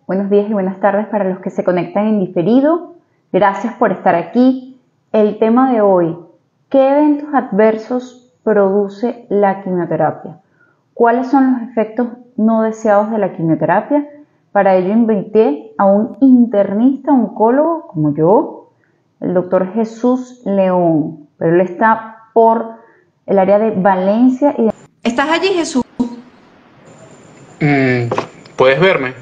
Buenos días y buenas tardes para los que se conectan en diferido. Gracias por estar aquí. El tema de hoy: ¿qué eventos adversos produce la quimioterapia? ¿Cuáles son los efectos no deseados de la quimioterapia? Para ello invité a un internista oncólogo como yo, el doctor Jesús León, pero él está por el área de Valencia. ¿Estás allí, Jesús? ¿Puedes verme?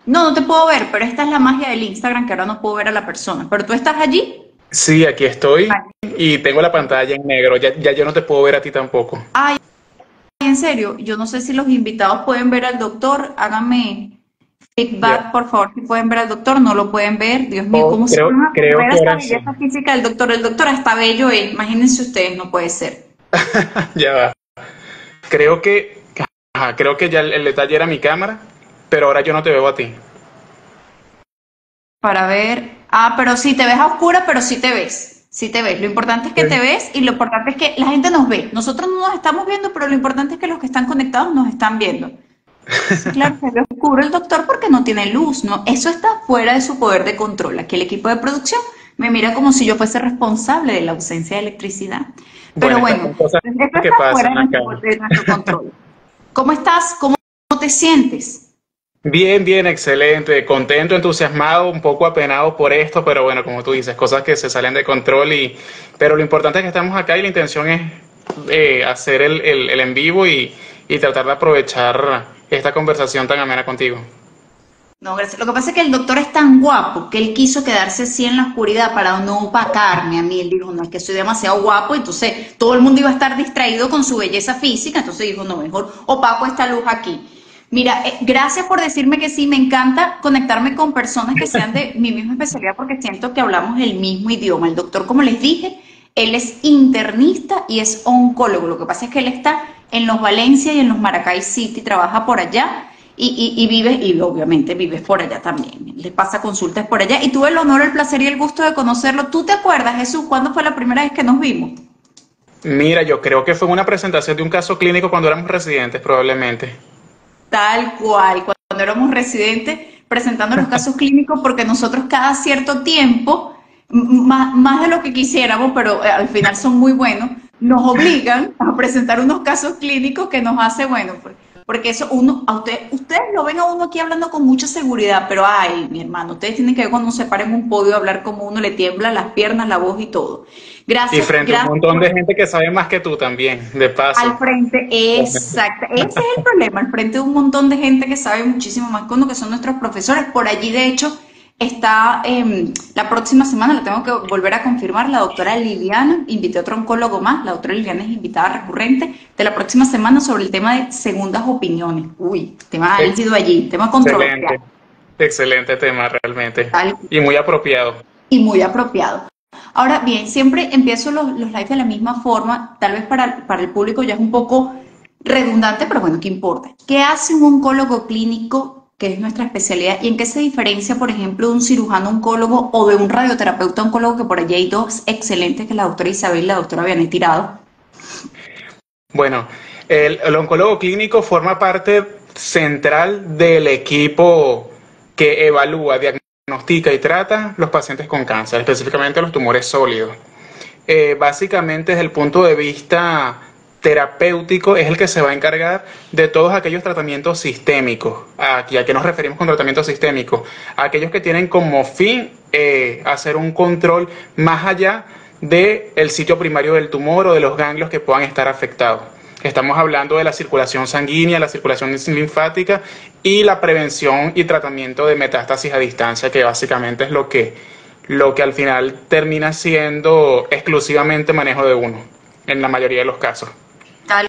No, no te puedo ver, pero esta es la magia del Instagram, que ahora no puedo ver a la persona. ¿Pero tú estás allí? Sí, aquí estoy Vale. y tengo la pantalla en negro. Ya yo no te puedo ver a ti tampoco. Ay, en serio, yo no sé si los invitados pueden ver al doctor. Háganme Ya. feedback, por favor, si pueden ver al doctor. No lo pueden ver. Dios mío, Oh, ¿cómo se creo, van a creo ver que esa ahora sí. belleza física del doctor? El doctor está bello, imagínense ustedes, no puede ser. Ya va. Creo que, creo que ya el detalle era mi cámara, pero ahora yo no te veo a ti. Para ver. Ah, pero sí te ves a oscura, pero sí te ves. Sí te ves. Lo importante es que te ves y lo importante es que la gente nos ve. Nosotros no nos estamos viendo, pero lo importante es que los que están conectados nos están viendo. Sí, claro, se ve oscuro el doctor porque no tiene luz, ¿no? Eso está fuera de su poder de control. Aquí el equipo de producción me mira como si yo fuese responsable de la ausencia de electricidad. Pero Bueno, estas bueno, son cosas eso que está fuera pasan acá. de nuestro control. ¿Cómo estás? ¿Cómo te sientes? Bien, bien, excelente. Contento, entusiasmado, un poco apenado por esto, pero bueno, como tú dices, cosas que se salen de control pero lo importante es que estamos acá y la intención es hacer el en vivo y tratar de aprovechar esta conversación tan amena contigo. No, gracias. Lo que pasa es que el doctor es tan guapo que él quiso quedarse así en la oscuridad para no opacarme a mí. Él dijo, no, es que soy demasiado guapo, entonces todo el mundo iba a estar distraído con su belleza física, entonces dijo, no, mejor opaco esta luz aquí. Mira, gracias por decirme que sí, me encanta conectarme con personas que sean de mi misma especialidad porque siento que hablamos el mismo idioma. El doctor, como les dije, él es internista y es oncólogo. Lo que pasa es que él está en los Valencia y en los Maracay City, trabaja por allá y vives, y obviamente vives por allá también. Le pasa consultas por allá y tuve el honor, el placer y el gusto de conocerlo. ¿Tú te acuerdas, Jesús, cuándo fue la primera vez que nos vimos? Mira, yo creo que fue una presentación de un caso clínico cuando éramos residentes, probablemente. Tal cual, cuando éramos residentes presentando los casos clínicos, porque nosotros cada cierto tiempo, más de lo que quisiéramos, pero al final son muy buenos, nos obligan a presentar unos casos clínicos que nos hace, bueno, porque eso uno, ustedes lo ven a uno aquí hablando con mucha seguridad, pero ay, mi hermano, ustedes tienen que ver cuando se paren en un podio hablar como uno le tiembla las piernas, la voz y todo. Y Gracias, frente a un gracias montón de gente que sabe más que tú también, de paso. al frente, exacto. Ese es el problema, al frente de un montón de gente que sabe muchísimo más que uno, que son nuestros profesores. Por allí, de hecho, está la próxima semana, la tengo que volver a confirmar, la doctora Liliana, invité a otro oncólogo más, la doctora Liliana es invitada recurrente de la próxima semana sobre el tema de segundas opiniones. Uy, tema álgido allí, tema controversial. Excelente, excelente tema realmente. Tal Y muy apropiado. y muy apropiado. Ahora bien, siempre empiezo los lives de la misma forma, tal vez para el público ya es un poco redundante, pero bueno, ¿qué importa? ¿Qué hace un oncólogo clínico, que es nuestra especialidad, y en qué se diferencia, por ejemplo, de un cirujano oncólogo o de un radioterapeuta oncólogo, que por allí hay dos excelentes, que es la doctora Isabel y la doctora Vianney Tirado? Bueno, el oncólogo clínico forma parte central del equipo que evalúa, diagnostica y trata los pacientes con cáncer, específicamente los tumores sólidos. Básicamente, desde el punto de vista terapéutico, es el que se va a encargar de todos aquellos tratamientos sistémicos. Aquí, ¿a qué nos referimos con tratamientos sistémicos? A aquellos que tienen como fin hacer un control más allá del sitio primario del tumor o de los ganglios que puedan estar afectados. Estamos hablando de la circulación sanguínea, la circulación linfática y la prevención y tratamiento de metástasis a distancia, que básicamente es lo que al final termina siendo exclusivamente manejo de uno, en la mayoría de los casos. Tal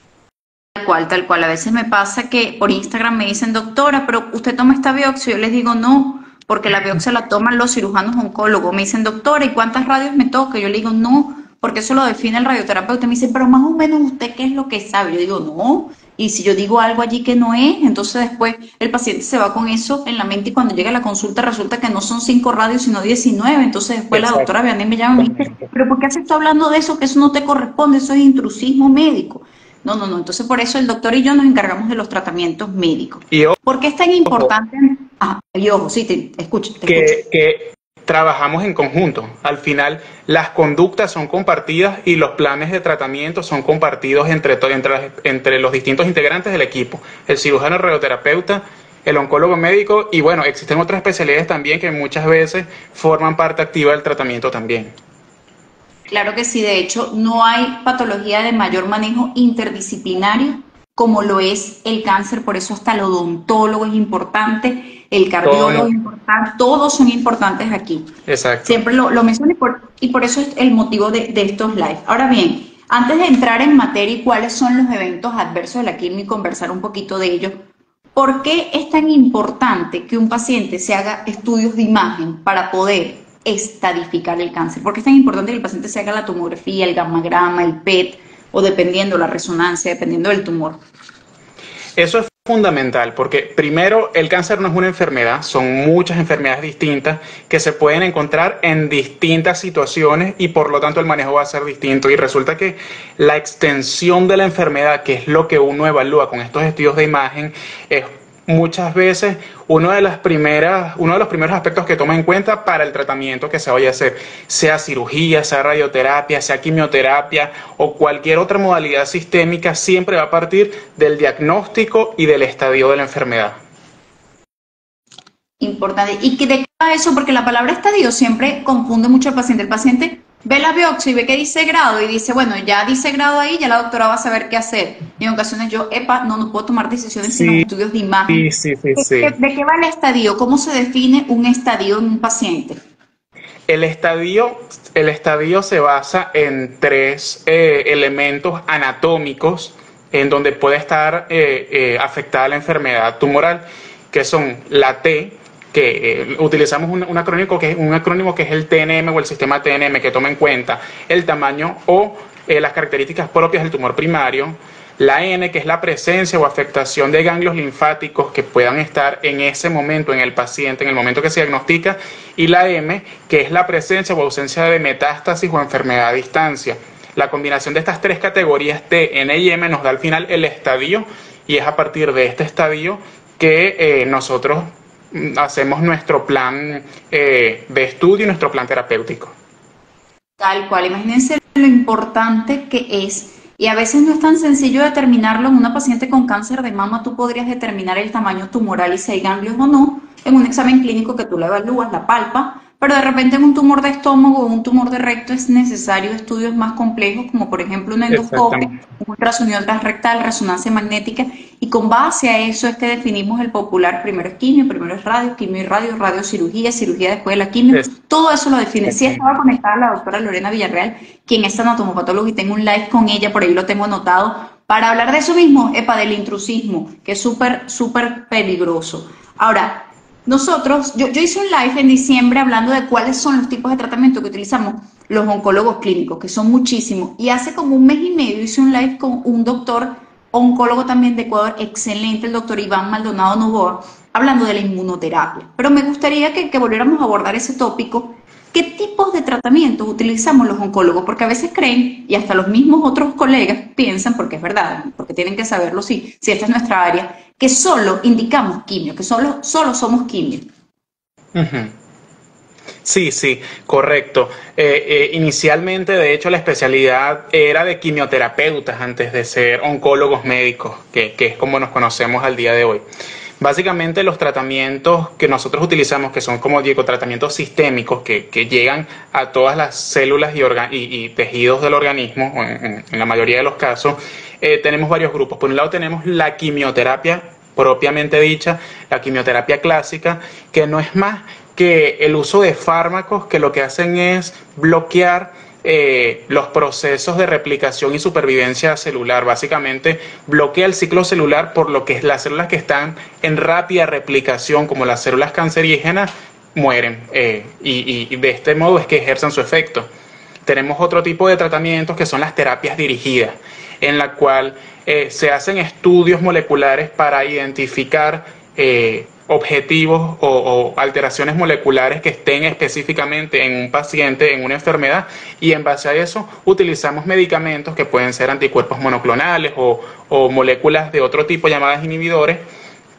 cual, tal cual. A veces me pasa que por Instagram me dicen, doctora, pero usted toma esta biopsia. Yo les digo, no, porque la biopsia la toman los cirujanos oncólogos. Me dicen, doctora, ¿y cuántas radios me toca? Yo le digo, no, porque eso lo define el radioterapeuta. Me dice, pero más o menos usted qué es lo que sabe. Yo digo, no. Y si yo digo algo allí que no es, entonces después el paciente se va con eso en la mente y cuando llega a la consulta resulta que no son 5 radios, sino 19. Entonces después la doctora Vianney me llama y me dice, pero ¿por qué has estado hablando de eso? Que eso no te corresponde, eso es intrusismo médico. No, no, no. Entonces por eso el doctor y yo nos encargamos de los tratamientos médicos. Y ¿Por qué es tan ojo, importante? Ah, y ojo, sí, te escucho, te escucho. que trabajamos en conjunto. Al final, las conductas son compartidas y los planes de tratamiento son compartidos entre los distintos integrantes del equipo, el cirujano el radioterapeuta, el oncólogo médico y bueno, existen otras especialidades también que muchas veces forman parte activa del tratamiento también. Claro que sí, de hecho, no hay patología de mayor manejo interdisciplinario como lo es el cáncer, por eso hasta el odontólogo es importante, el cardiólogo Todo, es importante, todos son importantes aquí. exacto. Siempre lo menciono y por eso es el motivo de estos live. Ahora bien, antes de entrar en materia y cuáles son los eventos adversos de la quimio y conversar un poquito de ello, ¿por qué es tan importante que un paciente se haga estudios de imagen para poder estadificar el cáncer? ¿Por qué es tan importante que el paciente se haga la tomografía, el gammagrama, el PET o dependiendo la resonancia, dependiendo del tumor? Eso es fundamental porque primero el cáncer no es una enfermedad, son muchas enfermedades distintas que se pueden encontrar en distintas situaciones y por lo tanto el manejo va a ser distinto y resulta que la extensión de la enfermedad, que es lo que uno evalúa con estos estudios de imagen, es muchas veces uno de los primeros aspectos que toma en cuenta para el tratamiento que se vaya a hacer, sea cirugía, sea radioterapia, sea quimioterapia o cualquier otra modalidad sistémica, siempre va a partir del diagnóstico y del estadio de la enfermedad. Importante. ¿Y de qué va eso? Porque la palabra estadio siempre confunde mucho al paciente. El paciente ve la biopsia y ve que dice grado y dice, bueno, ya dice grado ahí, ya la doctora va a saber qué hacer. Y en ocasiones yo, no puedo tomar decisiones sin los Sí, estudios de imagen. sí. ¿De qué va el estadio? ¿Cómo se define un estadio en un paciente? El estadio se basa en tres elementos anatómicos en donde puede estar afectada la enfermedad tumoral, que son la T, que utilizamos un acrónimo que es el TNM o el sistema TNM, que toma en cuenta el tamaño o las características propias del tumor primario. La N, que es la presencia o afectación de ganglios linfáticos que puedan estar en ese momento en el paciente, en el momento que se diagnostica. Y la M, que es la presencia o ausencia de metástasis o enfermedad a distancia. La combinación de estas tres categorías T, N y M nos da al final el estadio y es a partir de este estadio que nosotros hacemos nuestro plan de estudio y nuestro plan terapéutico. Tal cual, imagínense lo importante que es. Y a veces no es tan sencillo determinarlo en una paciente con cáncer de mama. Tú podrías determinar el tamaño tumoral y si hay ganglios o no en un examen clínico que tú la evalúas, la palpas, pero de repente en un tumor de estómago o un tumor de recto es necesario estudios más complejos, como por ejemplo una endoscopia, un ultrasonido transrectal, resonancia magnética, y con base a eso es que definimos el popular, primero es quimio, primero es radio, quimio y radio, radiocirugía, cirugía después de la quimio, todo eso lo define. Sí estaba conectada la doctora Lorena Villarreal, quien es anatomopatóloga y tengo un live con ella, por ahí lo tengo anotado, para hablar de eso mismo, del intrusismo, que es súper peligroso. Ahora, nosotros, yo hice un live en diciembre hablando de cuáles son los tipos de tratamiento que utilizamos los oncólogos clínicos, que son muchísimos, y hace como un mes y medio hice un live con un doctor oncólogo también de Ecuador, excelente, el doctor Iván Maldonado Novoa, hablando de la inmunoterapia. Pero me gustaría que volviéramos a abordar ese tópico. ¿Qué tipos de tratamientos utilizamos los oncólogos? Porque a veces creen, y hasta los mismos otros colegas piensan, porque es verdad, porque tienen que saberlo, si esta es nuestra área, que solo indicamos quimio, que solo somos quimio. Sí, correcto. Inicialmente, de hecho, la especialidad era de quimioterapeutas antes de ser oncólogos médicos, que es como nos conocemos al día de hoy. Básicamente los tratamientos que nosotros utilizamos, que son, como digo, tratamientos sistémicos que llegan a todas las células y tejidos del organismo, en la mayoría de los casos, tenemos varios grupos. Por un lado tenemos la quimioterapia propiamente dicha, la quimioterapia clásica, que no es más que el uso de fármacos que lo que hacen es bloquear los procesos de replicación y supervivencia celular. Básicamente bloquea el ciclo celular, por lo que las células que están en rápida replicación, como las células cancerígenas, mueren y de este modo es que ejercen su efecto. Tenemos otro tipo de tratamientos que son las terapias dirigidas, en la cual se hacen estudios moleculares para identificar objetivos o alteraciones moleculares que estén específicamente en un paciente, en una enfermedad, y en base a eso utilizamos medicamentos que pueden ser anticuerpos monoclonales o moléculas de otro tipo llamadas inhibidores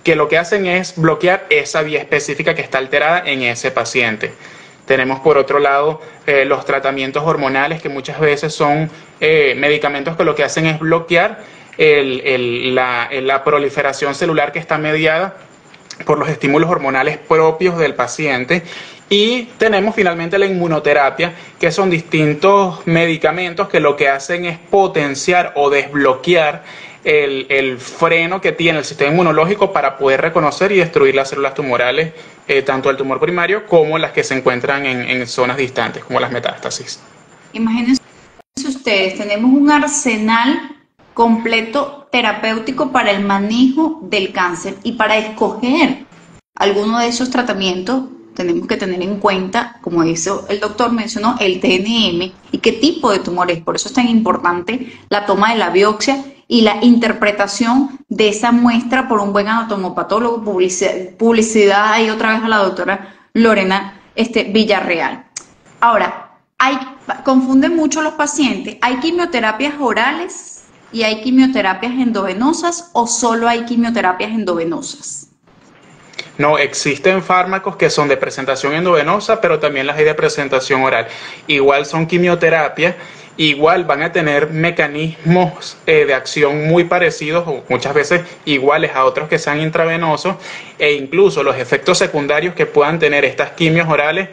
que lo que hacen es bloquear esa vía específica que está alterada en ese paciente. Tenemos por otro lado los tratamientos hormonales, que muchas veces son medicamentos que lo que hacen es bloquear la proliferación celular que está mediada por los estímulos hormonales propios del paciente. Y tenemos finalmente la inmunoterapia, que son distintos medicamentos que lo que hacen es potenciar o desbloquear el freno que tiene el sistema inmunológico para poder reconocer y destruir las células tumorales, tanto el tumor primario como las que se encuentran en zonas distantes, como las metástasis. Imagínense ustedes, tenemos un arsenal completo terapéutico para el manejo del cáncer, y para escoger alguno de esos tratamientos tenemos que tener en cuenta, como dice el doctor, mencionó el TNM y qué tipo de tumor es. Por eso es tan importante la toma de la biopsia y la interpretación de esa muestra por un buen anatomopatólogo. Publicidad ahí otra vez a la doctora Lorena Villarreal. Ahora, confunden mucho los pacientes. ¿Hay quimioterapias orales y hay quimioterapias endovenosas, o solo hay quimioterapias endovenosas? No, existen fármacos que son de presentación endovenosa, pero también las hay de presentación oral. Igual son quimioterapias, igual van a tener mecanismos de acción muy parecidos, o muchas veces iguales a otros que sean intravenosos, e incluso los efectos secundarios que puedan tener estas quimios orales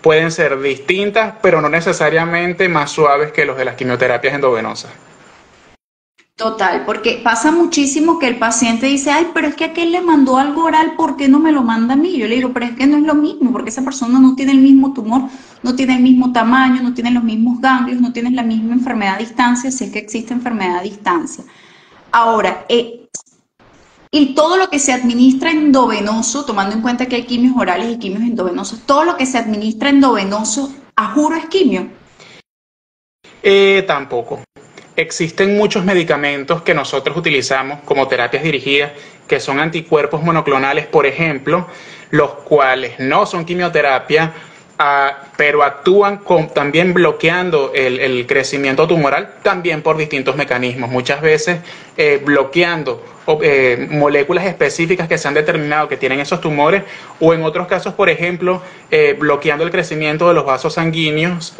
pueden ser distintas, pero no necesariamente más suaves que los de las quimioterapias endovenosas. Total, porque pasa muchísimo que el paciente dice, ay, pero es que aquel le mandó algo oral, ¿por qué no me lo manda a mí? Yo le digo, pero es que no es lo mismo, porque esa persona no tiene el mismo tumor, no tiene el mismo tamaño, no tiene los mismos ganglios, no tiene la misma enfermedad a distancia, si es que existe enfermedad a distancia. Ahora, y todo lo que se administra endovenoso, tomando en cuenta que hay quimios orales y quimios endovenosos, todo lo que se administra endovenoso, ¿a juro es quimio? Tampoco. Existen muchos medicamentos que nosotros utilizamos como terapias dirigidas, que son anticuerpos monoclonales, por ejemplo, los cuales no son quimioterapia, pero actúan también bloqueando el crecimiento tumoral, también por distintos mecanismos, muchas veces bloqueando moléculas específicas que se han determinado que tienen esos tumores, o en otros casos, por ejemplo, bloqueando el crecimiento de los vasos sanguíneos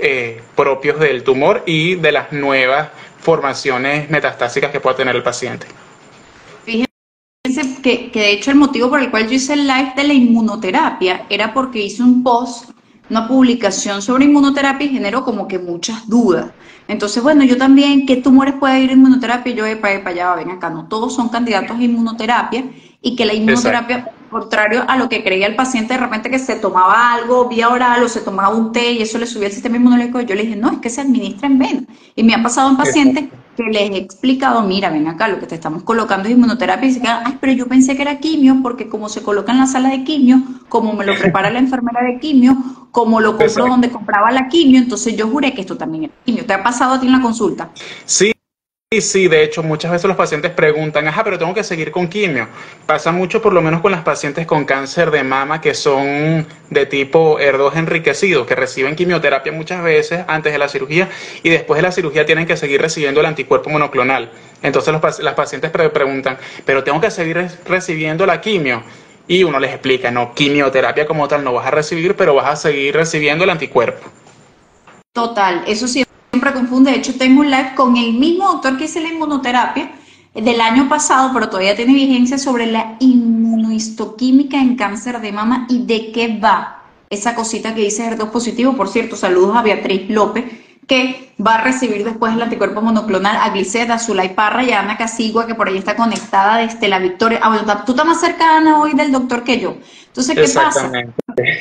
propios del tumor y de las nuevas formaciones metastásicas que pueda tener el paciente. Fíjense que de hecho el motivo por el cual yo hice el live de la inmunoterapia era porque hice un post, una publicación sobre inmunoterapia, y generó como que muchas dudas. Entonces, bueno, yo también, ¿qué tumores puede ir a inmunoterapia? Y yo, para allá, ven acá, no todos son candidatos a inmunoterapia, y que la inmunoterapia, exacto, contrario a lo que creía el paciente, de repente que se tomaba algo vía oral o se tomaba un té y eso le subía el sistema inmunológico, yo le dije, no, es que se administra en vena. Y me ha pasado en pacientes que les he explicado, mira, ven acá, lo que te estamos colocando es inmunoterapia, y se quedan, ay, pero yo pensé que era quimio, porque como se coloca en la sala de quimio, como me lo prepara la enfermera de quimio, como lo compro donde compraba la quimio, entonces yo juré que esto también era quimio. ¿Te ha pasado a ti en la consulta? Sí. Sí, de hecho, muchas veces los pacientes preguntan, ajá, pero tengo que seguir con quimio. Pasa mucho, por lo menos con las pacientes con cáncer de mama, que son de tipo HER2 enriquecido, que reciben quimioterapia muchas veces antes de la cirugía, y después de la cirugía tienen que seguir recibiendo el anticuerpo monoclonal. Entonces las pacientes preguntan, pero tengo que seguir recibiendo la quimio. Y uno les explica, no, quimioterapia como tal no vas a recibir, pero vas a seguir recibiendo el anticuerpo. Total, eso sí. Siempre confunde. De hecho, tengo un live con el mismo doctor que hice la inmunoterapia del año pasado, pero todavía tiene vigencia, sobre la inmunohistoquímica en cáncer de mama y de qué va esa cosita que dice HER2 positivo. Por cierto, saludos a Beatriz López, que va a recibir después el anticuerpo monoclonal, a Gliceda, a Zulay Parra y a Ana Casigua, que por ahí está conectada desde La Victoria. Bueno, tú estás más cercana hoy del doctor que yo. Entonces, ¿qué pasa?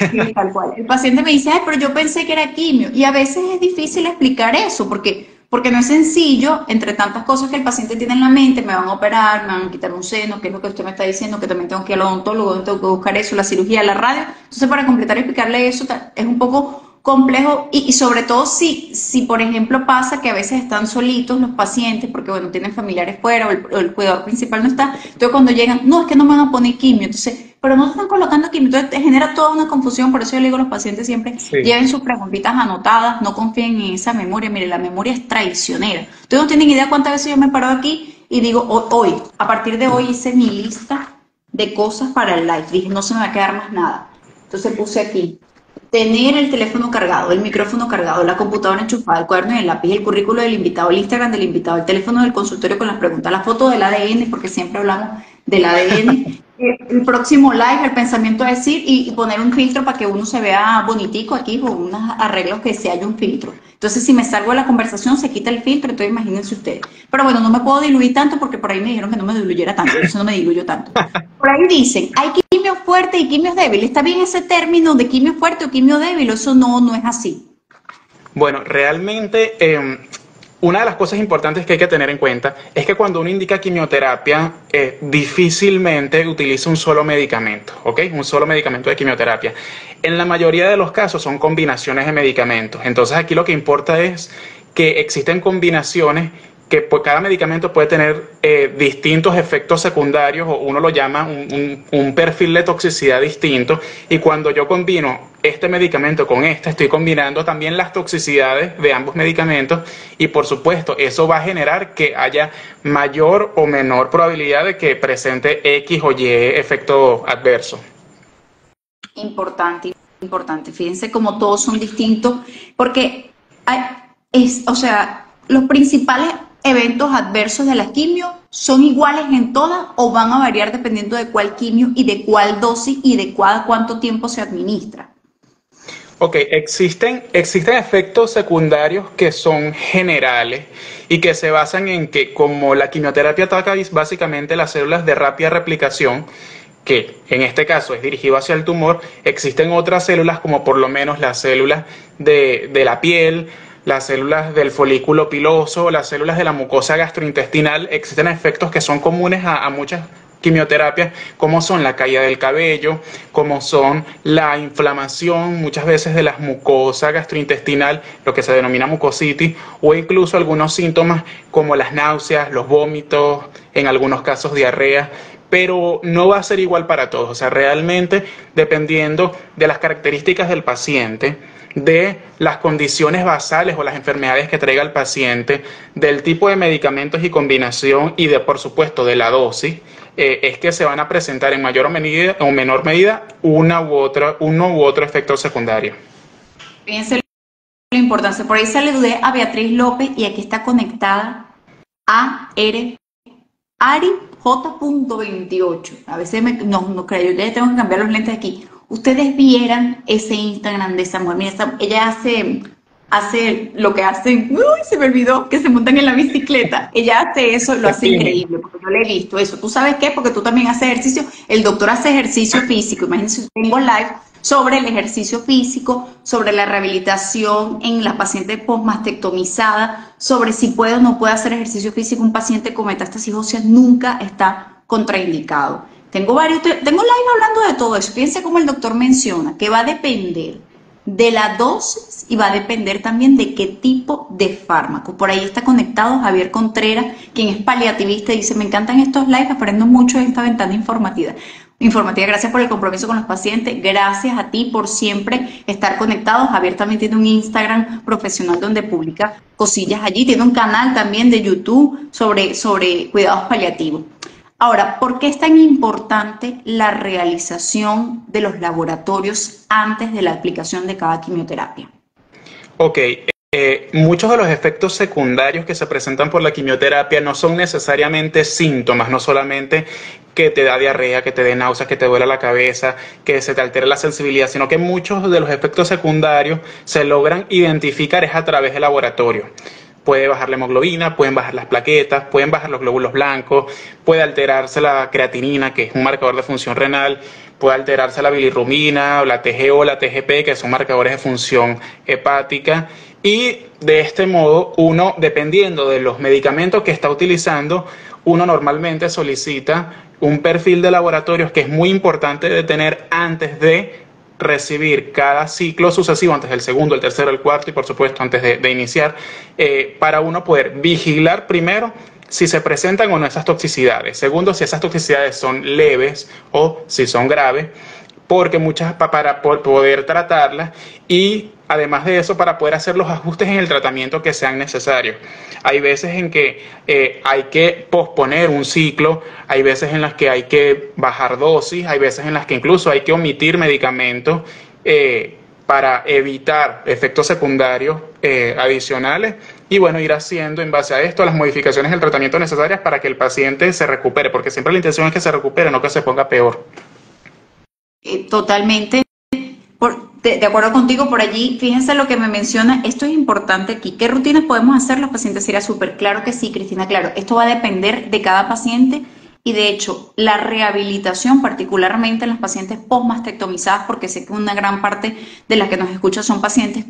Sí, tal cual. El paciente me dice, ay, pero yo pensé que era quimio. Y a veces es difícil explicar eso, porque no es sencillo, entre tantas cosas que el paciente tiene en la mente, me van a operar, me van a quitar un seno, que es lo que usted me está diciendo, que también tengo que ir al odontólogo, tengo que buscar eso, la cirugía, la radio. Entonces, para completar y explicarle eso, es un poco complejo, y sobre todo si por ejemplo pasa que a veces están solitos los pacientes, porque bueno, tienen familiares fuera, o el cuidador principal no está, entonces cuando llegan, no, es que no me van a poner quimio, entonces, pero no están colocando quimio, entonces te genera toda una confusión. Por eso yo le digo a los pacientes siempre, lleven sus preguntitas anotadas, no confíen en esa memoria. Mire, la memoria es traicionera. Ustedes no tienen idea cuántas veces yo me paro aquí y digo, hoy, a partir de hoy hice mi lista de cosas para el live. Dije, no se me va a quedar más nada. Entonces puse aquí, tener el teléfono cargado, el micrófono cargado, la computadora enchufada, el cuaderno y el lápiz, el currículo del invitado, el Instagram del invitado, el teléfono del consultorio con las preguntas, la foto del ADN, porque siempre hablamos del ADN, el próximo live, el pensamiento a decir y poner un filtro para que uno se vea bonitico aquí con unos arreglos que se haya un filtro. Entonces, si me salgo de la conversación, se quita el filtro, entonces imagínense ustedes. Pero bueno, no me puedo diluir tanto porque por ahí me dijeron que no me diluyera tanto, eso no me diluyo tanto. Por ahí dicen, hay quimios fuertes y quimios débiles. ¿Está bien ese término de quimio fuerte o quimio débil? Eso no es así. Bueno, realmente una de las cosas importantes que hay que tener en cuenta es que cuando uno indica quimioterapia, difícilmente utiliza un solo medicamento, ¿ok? Un solo medicamento de quimioterapia. En la mayoría de los casos son combinaciones de medicamentos. Entonces aquí lo que importa es que existen combinaciones que por cada medicamento puede tener distintos efectos secundarios, o uno lo llama un perfil de toxicidad distinto, y cuando yo combino este medicamento con este, estoy combinando también las toxicidades de ambos medicamentos, y por supuesto eso va a generar que haya mayor o menor probabilidad de que presente X o Y efecto adverso. Importante, importante. Fíjense cómo todos son distintos, porque los principales eventos adversos de la quimio son iguales en todas o van a variar dependiendo de cuál quimio y de cuál dosis y de cuánto tiempo se administra. Ok, existen efectos secundarios que son generales y que se basan en que como la quimioterapia ataca básicamente las células de rápida replicación, que en este caso es dirigido hacia el tumor, existen otras células como por lo menos las células de la piel, las células del folículo piloso, las células de la mucosa gastrointestinal. Existen efectos que son comunes a muchas quimioterapias, como son la caída del cabello, como son la inflamación muchas veces de la mucosa gastrointestinal, lo que se denomina mucositis, o incluso algunos síntomas como las náuseas, los vómitos, en algunos casos diarrea. Pero no va a ser igual para todos, o sea, realmente dependiendo de las características del paciente, de las condiciones basales o las enfermedades que traiga el paciente, del tipo de medicamentos y combinación y de, por supuesto, de la dosis, es que se van a presentar en mayor o menor medida uno u otro efecto secundario. Fíjense la importancia. Por ahí saludé a Beatriz López y aquí está conectada a Ari J.28. A veces no creo, yo ya tengo que cambiar los lentes aquí. Ustedes vieran ese Instagram de esa mujer. Mira, ella hace lo que hacen, uy, se me olvidó, que se montan en la bicicleta. Ella hace eso, lo hace increíble, porque yo le he visto eso. ¿Tú sabes qué? Porque tú también haces ejercicio. El doctor hace ejercicio físico. Imagínense, tengo live sobre el ejercicio físico, sobre la rehabilitación en la paciente postmastectomizada, sobre si puede o no puede hacer ejercicio físico. Un paciente con metástasis ósea nunca está contraindicado. Tengo live hablando de todo eso. Fíjense cómo el doctor menciona que va a depender de la dosis y va a depender también de qué tipo de fármaco. Por ahí está conectado Javier Contreras, quien es paliativista y dice, me encantan estos lives, aprendo mucho en esta ventana informativa. Gracias por el compromiso con los pacientes, gracias a ti por siempre estar conectado. Javier también tiene un Instagram profesional donde publica cosillas allí, tiene un canal también de YouTube sobre cuidados paliativos. Ahora, ¿por qué es tan importante la realización de los laboratorios antes de la aplicación de cada quimioterapia? Ok, muchos de los efectos secundarios que se presentan por la quimioterapia no son necesariamente síntomas, no solamente que te da diarrea, que te dé náuseas, que te duela la cabeza, que se te altere la sensibilidad, sino que muchos de los efectos secundarios se logran identificar es a través del laboratorio. Puede bajar la hemoglobina, pueden bajar las plaquetas, pueden bajar los glóbulos blancos, puede alterarse la creatinina, que es un marcador de función renal, puede alterarse la bilirrubina, o la TG o la TGP, que son marcadores de función hepática. Y de este modo, uno, dependiendo de los medicamentos que está utilizando, uno normalmente solicita un perfil de laboratorios que es muy importante de tener antes de recibir cada ciclo sucesivo, antes del segundo, el tercero, el cuarto y por supuesto antes de iniciar, para uno poder vigilar primero si se presentan o no esas toxicidades. Segundo, si esas toxicidades son leves o si son graves, porque para poder tratarlas y además de eso para poder hacer los ajustes en el tratamiento que sean necesarios. Hay veces en que hay que posponer un ciclo, hay veces en las que hay que bajar dosis, hay veces en las que incluso hay que omitir medicamentos para evitar efectos secundarios adicionales y bueno, ir haciendo en base a esto las modificaciones del tratamiento necesarias para que el paciente se recupere, porque siempre la intención es que se recupere, no que se ponga peor. Totalmente de acuerdo contigo por allí. Fíjense lo que me menciona, esto es importante aquí. ¿Qué rutinas podemos hacer los pacientes? Sería súper claro que sí, Cristina, claro. Esto va a depender de cada paciente y de hecho la rehabilitación, particularmente en las pacientes postmastectomizadas, porque sé que una gran parte de las que nos escuchan son pacientes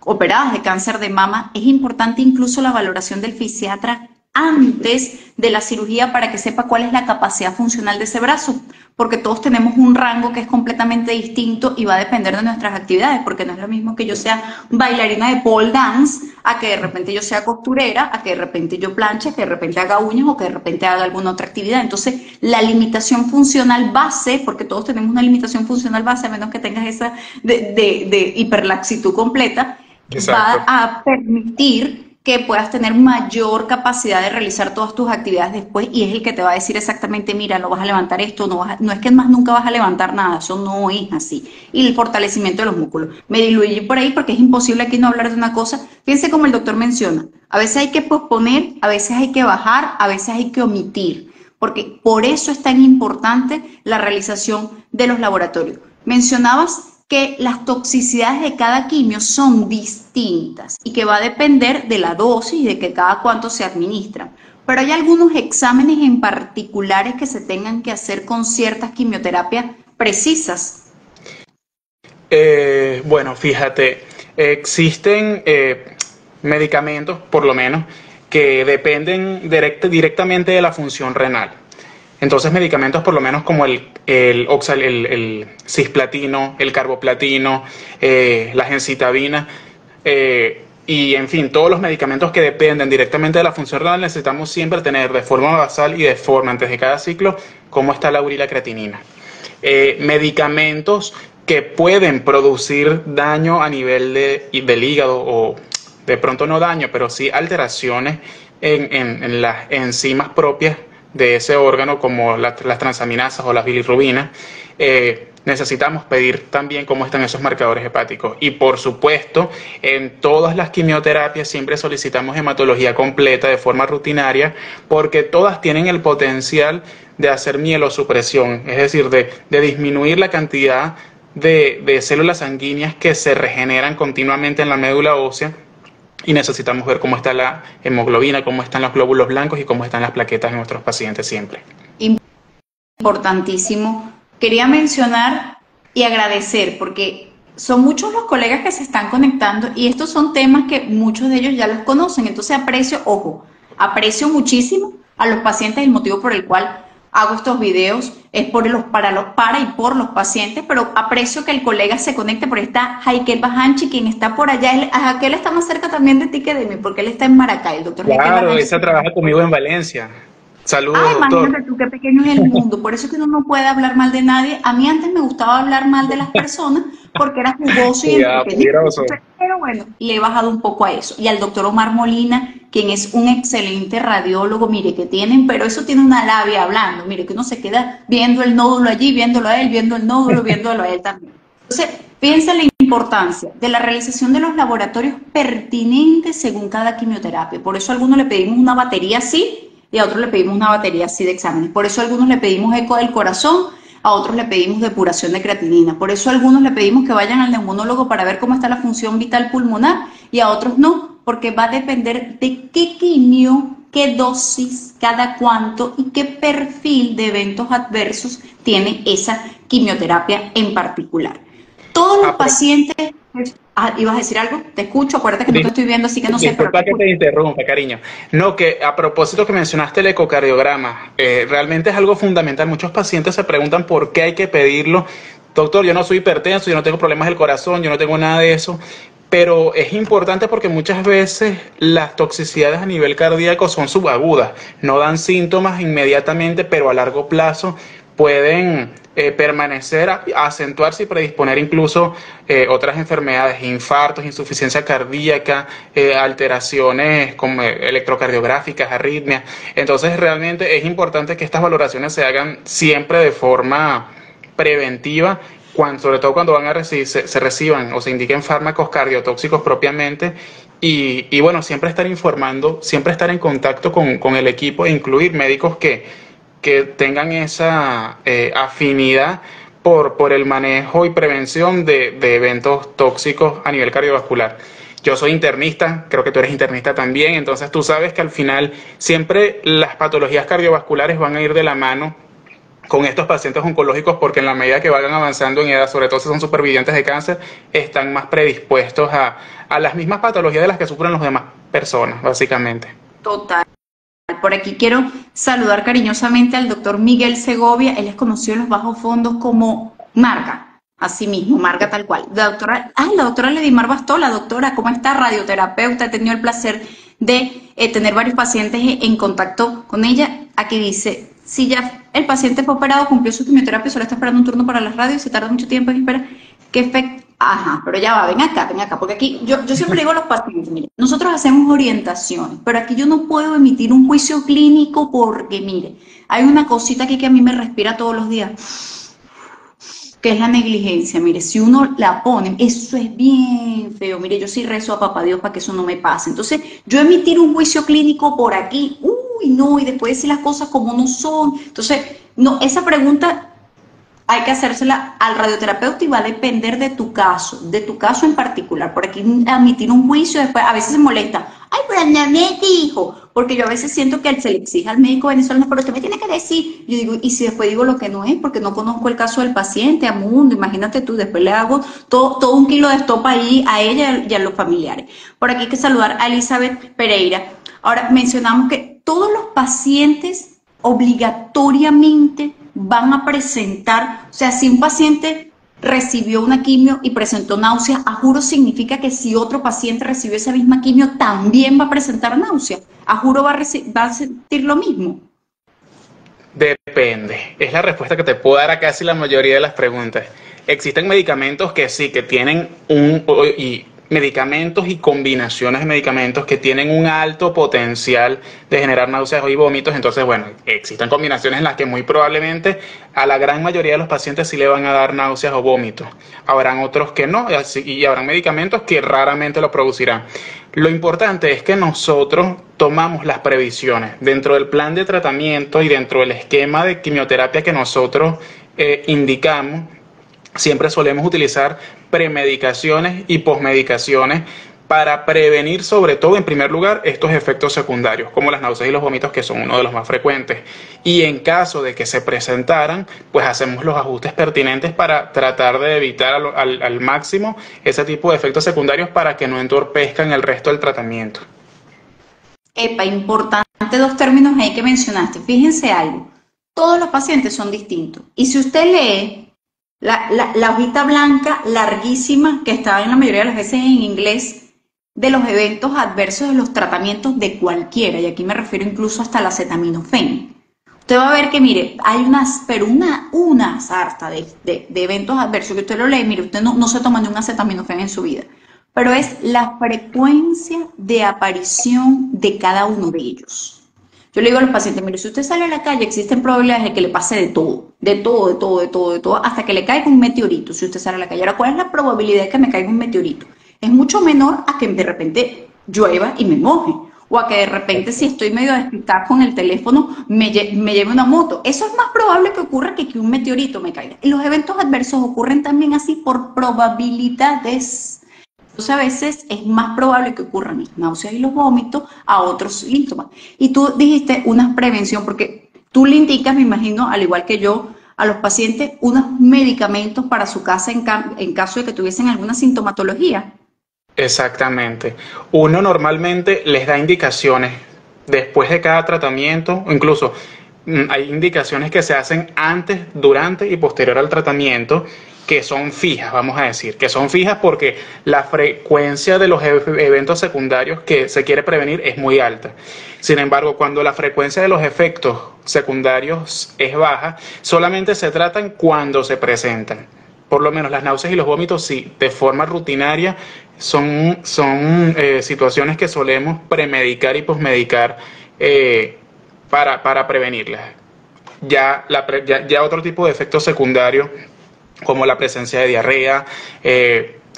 operadas de cáncer de mama, es importante incluso la valoración del fisiatra antes de la cirugía para que sepa cuál es la capacidad funcional de ese brazo, porque todos tenemos un rango que es completamente distinto y va a depender de nuestras actividades, porque no es lo mismo que yo sea bailarina de pole dance, a que de repente yo sea costurera, a que de repente yo planche, a que de repente haga uñas o que de repente haga alguna otra actividad. Entonces, la limitación funcional base, porque todos tenemos una limitación funcional base, a menos que tengas esa de hiperlaxitud completa, Exacto. va a permitir que puedas tener mayor capacidad de realizar todas tus actividades después y es el que te va a decir exactamente, mira, no vas a levantar esto, no es que más nunca vas a levantar nada, eso no es así. Y el fortalecimiento de los músculos. Me diluí por ahí porque es imposible aquí no hablar de una cosa. Fíjense como el doctor menciona, a veces hay que posponer, a veces hay que bajar, a veces hay que omitir, porque por eso es tan importante la realización de los laboratorios. Mencionabas que las toxicidades de cada quimio son distintas y que va a depender de la dosis y de que cada cuánto se administran. Pero hay algunos exámenes en particulares que se tengan que hacer con ciertas quimioterapias precisas. Bueno, fíjate, existen medicamentos, por lo menos, que dependen directamente de la función renal. Entonces, medicamentos por lo menos como el cisplatino, el carboplatino, la gencitabina, y en fin, todos los medicamentos que dependen directamente de la función renal necesitamos siempre tener de forma basal y de forma antes de cada ciclo cómo está la urilacreatinina. Medicamentos que pueden producir daño a nivel del hígado o de pronto no daño, pero sí alteraciones en las enzimas propias de ese órgano como las transaminasas o las bilirrubinas, necesitamos pedir también cómo están esos marcadores hepáticos. Y por supuesto, en todas las quimioterapias siempre solicitamos hematología completa de forma rutinaria porque todas tienen el potencial de hacer mielosupresión, es decir, de disminuir la cantidad de células sanguíneas que se regeneran continuamente en la médula ósea. Y necesitamos ver cómo está la hemoglobina, cómo están los glóbulos blancos y cómo están las plaquetas en nuestros pacientes siempre. Importantísimo. Quería mencionar y agradecer porque son muchos los colegas que se están conectando y estos son temas que muchos de ellos ya los conocen. Entonces aprecio muchísimo a los pacientes. El motivo por el cual hago estos videos es para y por los pacientes, pero aprecio que el colega se conecte. Por ahí está Jaikel Bajanchi, quien está por allá. Jaikel está más cerca también de ti que de mí, porque él está en Maracay, el doctor Claro, ella trabaja conmigo en Valencia. Saludos, doctor. Imagínate tú qué pequeño es el mundo, por eso es que uno no puede hablar mal de nadie. A mí antes me gustaba hablar mal de las personas porque era jugoso y entretenido, pero bueno, le he bajado un poco a eso. Y al doctor Omar Molina, quien es un excelente radiólogo, mire que tienen, pero eso tiene una labia hablando, mire que uno se queda viendo el nódulo allí, viéndolo a él, viendo el nódulo, viéndolo a él también. Entonces, fíjense la importancia de la realización de los laboratorios pertinentes según cada quimioterapia. Por eso a algunos le pedimos una batería así y a otros le pedimos una batería así de exámenes. Por eso a algunos le pedimos eco del corazón, a otros le pedimos depuración de creatinina. Por eso a algunos le pedimos que vayan al neumonólogo para ver cómo está la función vital pulmonar y a otros no, porque va a depender de qué quimio, qué dosis, cada cuánto y qué perfil de eventos adversos tiene esa quimioterapia en particular. Todos los pacientes... ¿ibas a decir algo? Te escucho, acuérdate que no te estoy viendo, así que no sé. Disculpa que te interrumpa, cariño. No, que a propósito que mencionaste el ecocardiograma, realmente es algo fundamental. Muchos pacientes se preguntan por qué hay que pedirlo. Doctor, yo no soy hipertenso, yo no tengo problemas del corazón, yo no tengo nada de eso. Pero es importante porque muchas veces las toxicidades a nivel cardíaco son subagudas, no dan síntomas inmediatamente, pero a largo plazo pueden permanecer, acentuarse y predisponer incluso otras enfermedades, infartos, insuficiencia cardíaca, alteraciones como electrocardiográficas, arritmias. Entonces realmente es importante que estas valoraciones se hagan siempre de forma preventiva, sobre todo cuando van a se reciban o se indiquen fármacos cardiotóxicos propiamente. Y bueno, siempre estar informando, siempre estar en contacto con el equipo e incluir médicos que tengan esa afinidad por el manejo y prevención de eventos tóxicos a nivel cardiovascular. Yo soy internista, creo que tú eres internista también, entonces tú sabes que al final siempre las patologías cardiovasculares van a ir de la mano con estos pacientes oncológicos, porque en la medida que vayan avanzando en edad, sobre todo si son supervivientes de cáncer, están más predispuestos a las mismas patologías de las que sufren las demás personas, básicamente. Total. Por aquí quiero saludar cariñosamente al doctor Miguel Segovia. Él es conocido en los bajos fondos como Marga, así mismo, Marga tal cual. La doctora Ledimar Bastola. Doctora, ¿cómo está? Radioterapeuta. He tenido el placer de tener varios pacientes en contacto con ella. Aquí dice, si ya el paciente fue operado, cumplió su quimioterapia, solo está esperando un turno para las radios, se tarda mucho tiempo en esperar. ¿Qué efecto? Ajá, pero ya va, ven acá, porque aquí yo siempre digo a los pacientes, mire, nosotros hacemos orientaciones, pero aquí yo no puedo emitir un juicio clínico porque, mire, hay una cosita aquí que a mí me respira todos los días, que es la negligencia. Mire, si uno la pone, eso es bien feo. Mire, yo sí rezo a papá Dios para que eso no me pase. Entonces, yo emitir un juicio clínico por aquí, uy, no, y después decir las cosas como no son. Entonces, no, esa pregunta hay que hacérsela al radioterapeuta y va a depender de tu caso en particular. Por aquí emitir un juicio, después a veces se molesta. Ay, pero no me dijo, porque yo a veces siento que se le exige al médico venezolano, pero usted me tiene que decir. Yo digo, y si después digo lo que no es, porque no conozco el caso del paciente, a mundo, imagínate tú, después le hago todo un kilo de estopa ahí a ella y a los familiares. Por aquí hay que saludar a Elizabeth Pereira. Ahora, mencionamos que todos los pacientes obligatoriamente van a presentar, o sea, si un paciente recibió una quimio y presentó náusea, a juro significa que si otro paciente recibió esa misma quimio, también va a presentar náusea. A juro va a sentir lo mismo. Depende. Es la respuesta que te puedo dar a casi la mayoría de las preguntas. Existen medicamentos que sí, que tienen medicamentos y combinaciones de medicamentos que tienen un alto potencial de generar náuseas y vómitos. Entonces, bueno, existen combinaciones en las que muy probablemente a la gran mayoría de los pacientes sí le van a dar náuseas o vómitos. Habrán otros que no, y habrán medicamentos que raramente lo producirán. Lo importante es que nosotros tomamos las previsiones dentro del plan de tratamiento y dentro del esquema de quimioterapia que nosotros indicamos. Siempre solemos utilizar premedicaciones y posmedicaciones para prevenir, sobre todo, en primer lugar, estos efectos secundarios, como las náuseas y los vómitos, que son uno de los más frecuentes. Y en caso de que se presentaran, pues hacemos los ajustes pertinentes para tratar de evitar al máximo ese tipo de efectos secundarios para que no entorpezcan el resto del tratamiento. Epa, importante dos términos ahí que mencionaste. Fíjense algo, todos los pacientes son distintos. Y si usted lee la hojita blanca larguísima que estaba en la mayoría de las veces en inglés de los eventos adversos de los tratamientos de cualquiera, y aquí me refiero incluso hasta la acetaminofén, usted va a ver que, mire, hay una sarta de eventos adversos que usted lo lee, mire, usted no se toma ni un acetaminofén en su vida, pero es la frecuencia de aparición de cada uno de ellos. Yo le digo a los pacientes, mire, si usted sale a la calle, existen probabilidades de que le pase de todo, hasta que le caiga un meteorito, si usted sale a la calle. Ahora, ¿cuál es la probabilidad de que me caiga un meteorito? Es mucho menor a que de repente llueva y me moje, o a que de repente, si estoy medio despistada con el teléfono, me lleve una moto. Eso es más probable que ocurra que un meteorito me caiga. Y los eventos adversos ocurren también así por probabilidades. Entonces, a veces es más probable que ocurran las náuseas y los vómitos a otros síntomas. Y tú dijiste una prevención, porque tú le indicas, me imagino, al igual que yo, a los pacientes unos medicamentos para su casa en caso de que tuviesen alguna sintomatología. Exactamente. Uno normalmente les da indicaciones después de cada tratamiento, o incluso hay indicaciones que se hacen antes, durante y posterior al tratamiento. que son fijas, vamos a decir, que son fijas porque la frecuencia de los eventos secundarios que se quiere prevenir es muy alta. Sin embargo, cuando la frecuencia de los efectos secundarios es baja, solamente se tratan cuando se presentan. Por lo menos las náuseas y los vómitos, sí, de forma rutinaria, son situaciones que solemos premedicar y posmedicar para prevenirlas. Ya otro tipo de efectos secundarios, como la presencia de diarrea,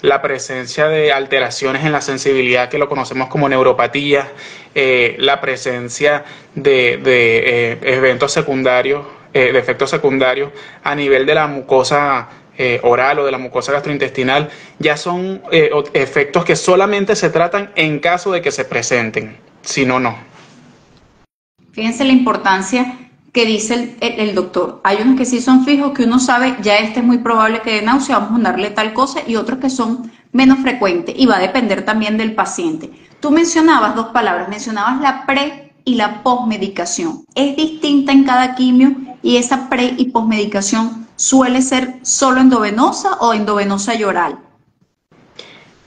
la presencia de alteraciones en la sensibilidad, que lo conocemos como neuropatía, la presencia de eventos secundarios, de efectos secundarios a nivel de la mucosa oral o de la mucosa gastrointestinal, ya son efectos que solamente se tratan en caso de que se presenten, si no, no. Fíjense la importancia que dice el doctor. Hay unos que sí son fijos, que uno sabe, ya este es muy probable que dé náusea, vamos a darle tal cosa, y otros que son menos frecuentes, y va a depender también del paciente. Tú mencionabas dos palabras, mencionabas la pre y la posmedicación. ¿Es distinta en cada quimio y esa pre y posmedicación suele ser solo endovenosa o endovenosa y oral?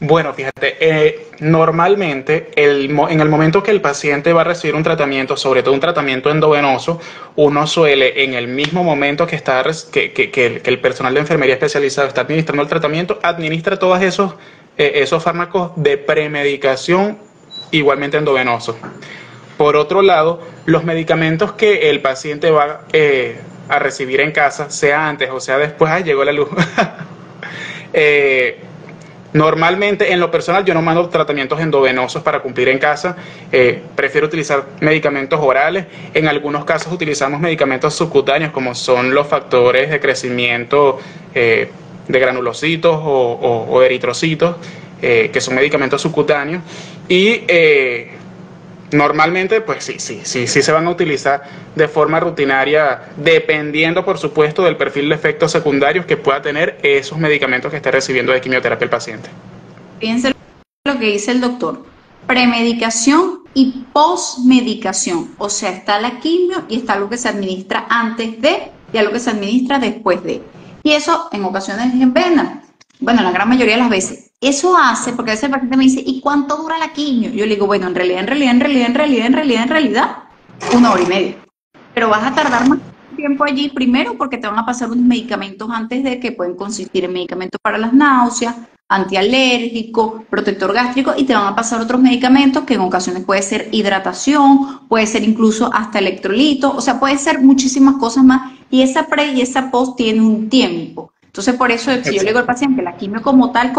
Bueno, fíjate, normalmente en el momento que el paciente va a recibir un tratamiento, sobre todo un tratamiento endovenoso, uno suele, en el mismo momento que el personal de enfermería especializado está administrando el tratamiento, administra todos esos fármacos de premedicación igualmente endovenosos. Por otro lado, los medicamentos que el paciente va a recibir en casa, sea antes o sea después, llegó la luz. Normalmente, en lo personal, yo no mando tratamientos endovenosos para cumplir en casa. Prefiero utilizar medicamentos orales. En algunos casos utilizamos medicamentos subcutáneos, como son los factores de crecimiento de granulocitos o eritrocitos, que son medicamentos subcutáneos. Y normalmente, pues sí se van a utilizar de forma rutinaria, dependiendo, por supuesto, del perfil de efectos secundarios que pueda tener esos medicamentos que esté recibiendo de quimioterapia el paciente. Fíjense lo que dice el doctor: premedicación y posmedicación. O sea, está la quimio y está lo que se administra antes de y a lo que se administra después de. Y eso en ocasiones es en vena. Bueno, la gran mayoría de las veces. Eso hace, porque a veces el paciente me dice, ¿y cuánto dura la quimio? Yo le digo, bueno, en realidad, 1 hora y media. Pero vas a tardar más tiempo allí, primero porque te van a pasar unos medicamentos antes de, que pueden consistir en medicamentos para las náuseas, antialérgico, protector gástrico, y te van a pasar otros medicamentos que en ocasiones puede ser hidratación, puede ser incluso hasta electrolito, o sea, puede ser muchísimas cosas más, y esa pre y esa post tiene un tiempo. Entonces, por eso, si yo le digo al paciente, la quimio como tal,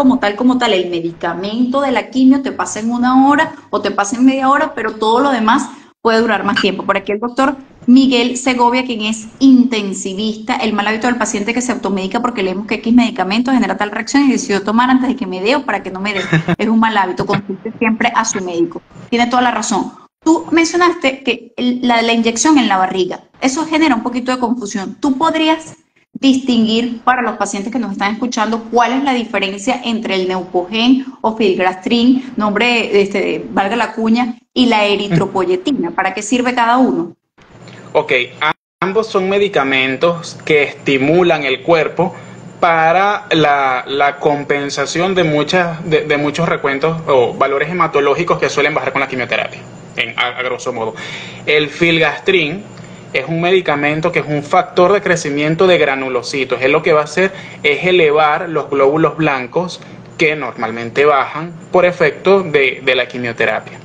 el medicamento de la quimio te pasa en 1 hora o te pasa en media hora, pero todo lo demás puede durar más tiempo. Por aquí el doctor Miguel Segovia, quien es intensivista, el mal hábito del paciente que se automedica porque leemos que X medicamentos genera tal reacción y decidió tomar antes de que me dé o para que no me dé. Es un mal hábito, consulte siempre a su médico. Tiene toda la razón. Tú mencionaste que la inyección en la barriga, eso genera un poquito de confusión. ¿Tú podrías distinguir para los pacientes que nos están escuchando cuál es la diferencia entre el Neupogen o Filgrastim, nombre, valga la cuña, y la eritropoyetina? ¿Para qué sirve cada uno? Ok, ambos son medicamentos que estimulan el cuerpo para la compensación de muchos recuentos o valores hematológicos que suelen bajar con la quimioterapia, a grosso modo. El Filgrastim es un medicamento que es un factor de crecimiento de granulocitos. Él lo que va a hacer es elevar los glóbulos blancos que normalmente bajan por efecto de la quimioterapia.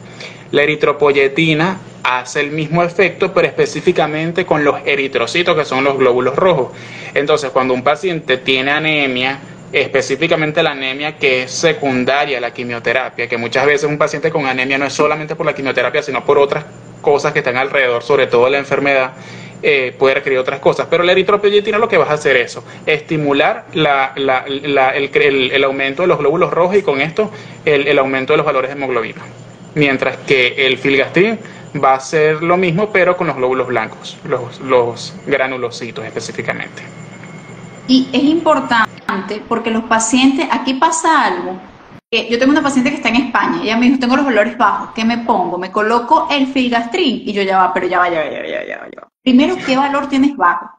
La eritropoyetina hace el mismo efecto, pero específicamente con los eritrocitos, que son los glóbulos rojos. Entonces, cuando un paciente tiene anemia, específicamente la anemia que es secundaria a la quimioterapia, que muchas veces un paciente con anemia no es solamente por la quimioterapia, sino por otras cosas que están alrededor, sobre todo la enfermedad, puede requerir otras cosas, pero la eritropoyetina lo que va a hacer es eso, estimular el aumento de los glóbulos rojos y con esto el aumento de los valores de hemoglobina, mientras que el Filgrastim va a hacer lo mismo pero con los glóbulos blancos, los granulocitos específicamente. Y es importante porque los pacientes, aquí pasa algo. Yo tengo una paciente que está en España, ella me dijo, tengo los valores bajos, ¿qué me pongo? Me coloco el Filgrastim y yo ya va. Primero, ¿qué valor tienes bajo?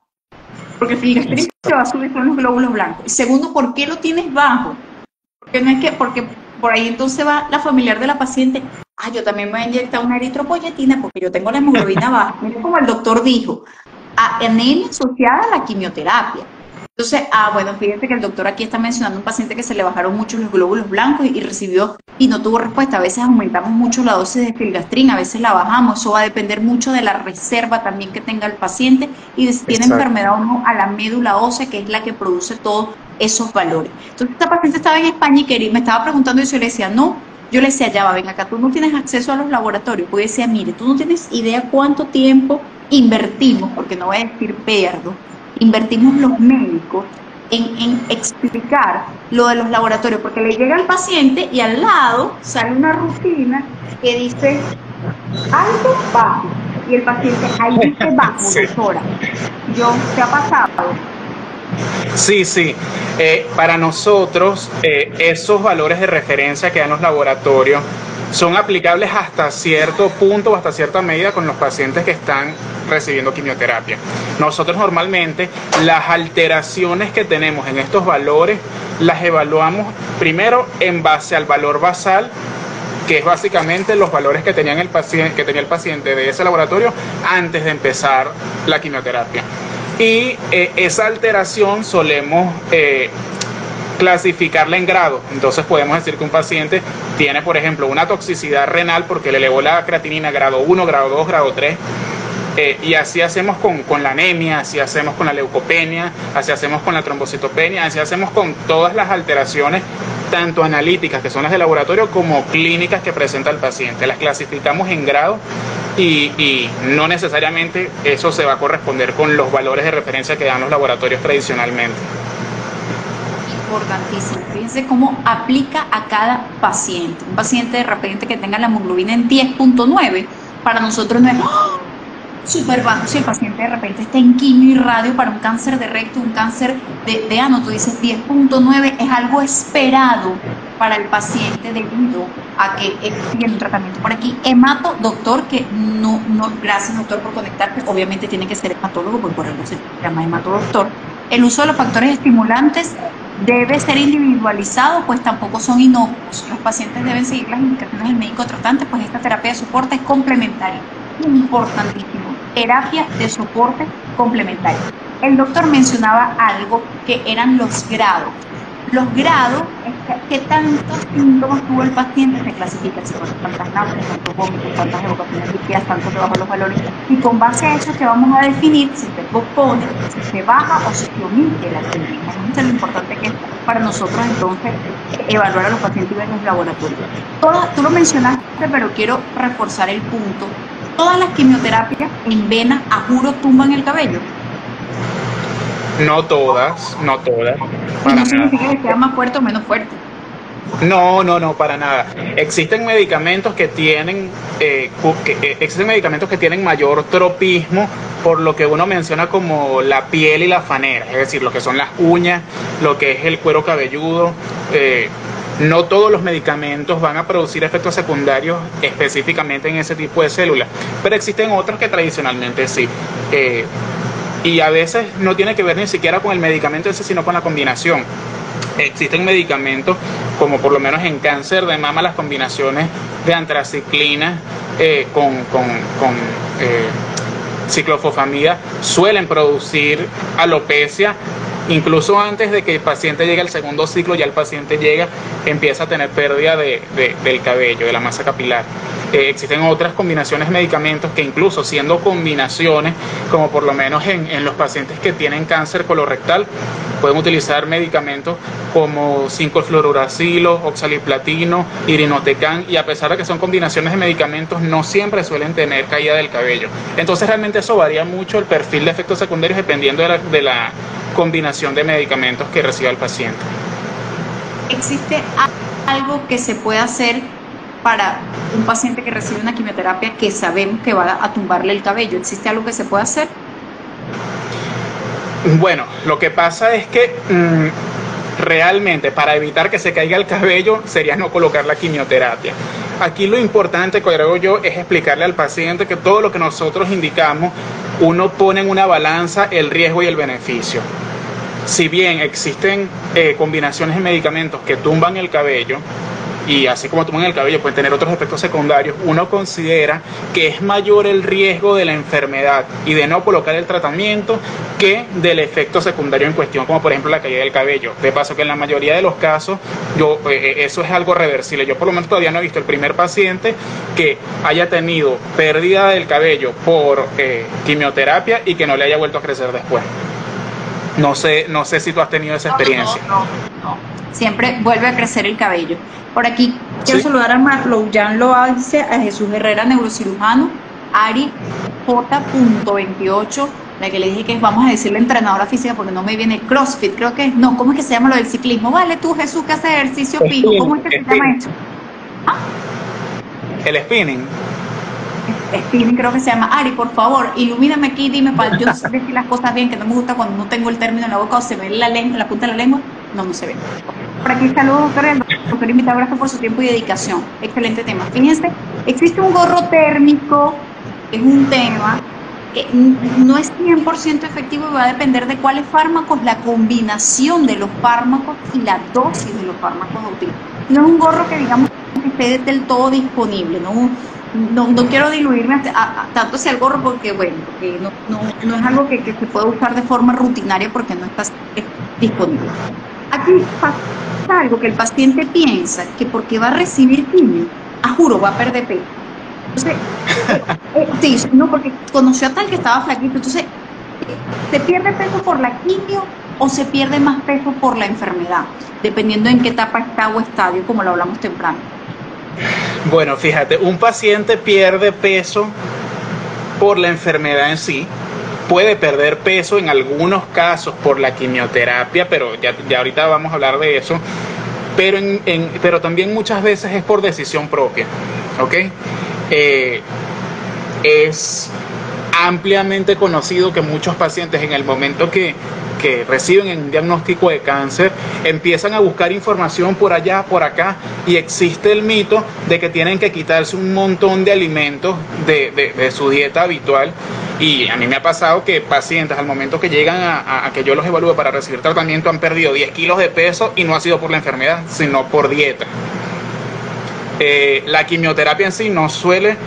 porque el filgastrin se va a subir con los glóbulos blancos. Y segundo, ¿por qué lo tienes bajo? Porque no es que, porque por ahí entonces va la familiar de la paciente, yo también me voy a inyectar una eritropoyetina porque yo tengo la hemoglobina baja. Mira como el doctor dijo, anemia asociada a la quimioterapia. Entonces, bueno, fíjense que el doctor aquí está mencionando un paciente que se le bajaron mucho los glóbulos blancos y recibió y no tuvo respuesta. A veces aumentamos mucho la dosis de filgastrin, a veces la bajamos. Eso va a depender mucho de la reserva también que tenga el paciente y de si tiene enfermedad o no a la médula ósea, que es la que produce todos esos valores. Entonces, esta paciente estaba en España y me estaba preguntando y yo le decía, no. Yo le decía, ya va, ven acá, tú no tienes acceso a los laboratorios. Pues decía, mire, tú no tienes idea cuánto tiempo invertimos, porque no voy a decir pierdo, invertimos los médicos en explicar lo de los laboratorios, porque le llega al paciente y al lado sale una rutina que dice alto, bajo, y el paciente ahí dice bajo, sí. Doctora. ¿Te ha pasado? Sí, sí. Para nosotros, esos valores de referencia que dan los laboratorios son aplicables hasta cierto punto o hasta cierta medida con los pacientes que están recibiendo quimioterapia. Nosotros normalmente las alteraciones que tenemos en estos valores las evaluamos primero en base al valor basal, que es básicamente los valores que tenía el paciente de ese laboratorio antes de empezar la quimioterapia. Y esa alteración solemos clasificarla en grados. Entonces podemos decir que un paciente tiene, por ejemplo, una toxicidad renal porque le elevó la creatinina grado 1, grado 2, grado 3. Y así hacemos con la anemia, así hacemos con la leucopenia, así hacemos con la trombocitopenia, así hacemos con todas las alteraciones, tanto analíticas, que son las de laboratorio, como clínicas que presenta el paciente. Las clasificamos en grado y no necesariamente eso se va a corresponder con los valores de referencia que dan los laboratorios tradicionalmente. Importantísimo. Fíjense cómo aplica a cada paciente. Un paciente de repente que tenga la hemoglobina en 10.9, para nosotros no es súper bajo. Si el paciente de repente está en quimio y radio para un cáncer de recto, un cáncer de ano, tú dices 10.9 es algo esperado para el paciente debido a que tiene un tratamiento por aquí. Hemato, doctor, que no, gracias doctor por conectarte, obviamente tiene que ser hematólogo, porque por algo se llama hematodoctor. El uso de los factores estimulantes debe ser individualizado, pues tampoco son inocuos. Los pacientes deben seguir las indicaciones del médico tratante, pues esta terapia de soporte es complementaria. Importantísimo. Terapia de soporte complementaria. El doctor mencionaba algo que eran los grados. Los grados es que tantos síntomas tuvo el paciente, se clasifica si fueron tantas náuseas, tantos vómitos, tantas evacuaciones líquidas, tantos debajo de los valores, y con base a eso que vamos a definir si se pospone, si se baja o si se omite la clínica. Eso es lo importante que es para nosotros entonces evaluar a los pacientes y ver los laboratorios. Tú lo mencionaste, pero quiero reforzar el punto. Todas las quimioterapias en vena, a juro, tumban el cabello. No todas. Y no significa que sea más fuerte o menos fuerte. No, para nada. Existen medicamentos que tienen mayor tropismo por lo que uno menciona como la piel y la fanera, es decir, lo que son las uñas, lo que es el cuero cabelludo. No todos los medicamentos van a producir efectos secundarios específicamente en ese tipo de células, pero existen otros que tradicionalmente sí. Y a veces no tiene que ver ni siquiera con el medicamento ese, sino con la combinación. Existen medicamentos, como por lo menos en cáncer de mama, las combinaciones de antraciclina con ciclofosfamida suelen producir alopecia. Incluso antes de que el paciente llegue al segundo ciclo, ya el paciente empieza a tener pérdida del cabello, de la masa capilar. Existen otras combinaciones de medicamentos que incluso siendo combinaciones, como por lo menos en los pacientes que tienen cáncer colorectal, pueden utilizar medicamentos como 5-fluoruracilo, oxaliplatino, irinotecan, y a pesar de que son combinaciones de medicamentos, no siempre suelen tener caída del cabello. Entonces realmente eso varía mucho el perfil de efectos secundarios dependiendo de la combinación de medicamentos que reciba el paciente. ¿Existe algo que se pueda hacer para un paciente que recibe una quimioterapia que sabemos que va a tumbarle el cabello? ¿Existe algo que se pueda hacer? Bueno, lo que pasa es que realmente para evitar que se caiga el cabello sería no colocar la quimioterapia. Aquí lo importante, creo yo, es explicarle al paciente que todo lo que nosotros indicamos, uno pone en una balanza el riesgo y el beneficio. Si bien existen combinaciones de medicamentos que tumban el cabello, y así como tumban el cabello pueden tener otros efectos secundarios, uno considera que es mayor el riesgo de la enfermedad y de no colocar el tratamiento que del efecto secundario en cuestión, como por ejemplo la caída del cabello. De paso que en la mayoría de los casos eso es algo reversible. Yo por lo menos todavía no he visto el primer paciente que haya tenido pérdida del cabello por quimioterapia y que no le haya vuelto a crecer después. No sé si tú has tenido esa experiencia. No. Siempre vuelve a crecer el cabello. Por aquí quiero saludar a Marlow, Jan Loaice, a Jesús Herrera, neurocirujano, Ari J.28, la que le dije que vamos a decirle entrenadora física porque no me viene CrossFit, creo que no, ¿cómo es que se llama lo del ciclismo? Vale, tú Jesús que hace ejercicio fijo, ¿cómo es que se llama eso? ¿Ah? El spinning. Spinning creo que se llama. Ari, por favor, ilumíname aquí, dime para yo decir las cosas bien, que no me gusta cuando no tengo el término en la boca o se ve la lengua, la punta de la lengua, no se ve. Por aquí saludos, doctor. El doctor invitado, gracias por su tiempo y dedicación. Excelente tema. Fíjense, existe un gorro térmico, que es un tema que no es 100% efectivo y va a depender de cuáles fármacos, la combinación de los fármacos y la dosis de los fármacos a utilizar. No es un gorro que digamos que esté del todo disponible, no quiero diluirme tanto hacia el gorro porque, bueno, porque no es algo que se pueda usar de forma rutinaria porque no está disponible. Aquí pasa algo que el paciente piensa que porque va a recibir quimio, juro, va a perder peso. Entonces, sí, no, porque conoció a tal que estaba flaquito. Entonces, ¿se pierde peso por la quimio o se pierde más peso por la enfermedad? Dependiendo en qué etapa está o estadio, como lo hablamos temprano. Bueno, fíjate, un paciente pierde peso por la enfermedad en sí, puede perder peso en algunos casos por la quimioterapia, pero ya ahorita vamos a hablar de eso, pero también muchas veces es por decisión propia, ¿ok? Es ampliamente conocido que muchos pacientes en el momento que reciben un diagnóstico de cáncer empiezan a buscar información por allá, por acá, y existe el mito de que tienen que quitarse un montón de alimentos de su dieta habitual. Y a mí me ha pasado que pacientes al momento que llegan a que yo los evalúe para recibir tratamiento han perdido 10 kilos de peso y no ha sido por la enfermedad, sino por dieta. La quimioterapia en sí no suele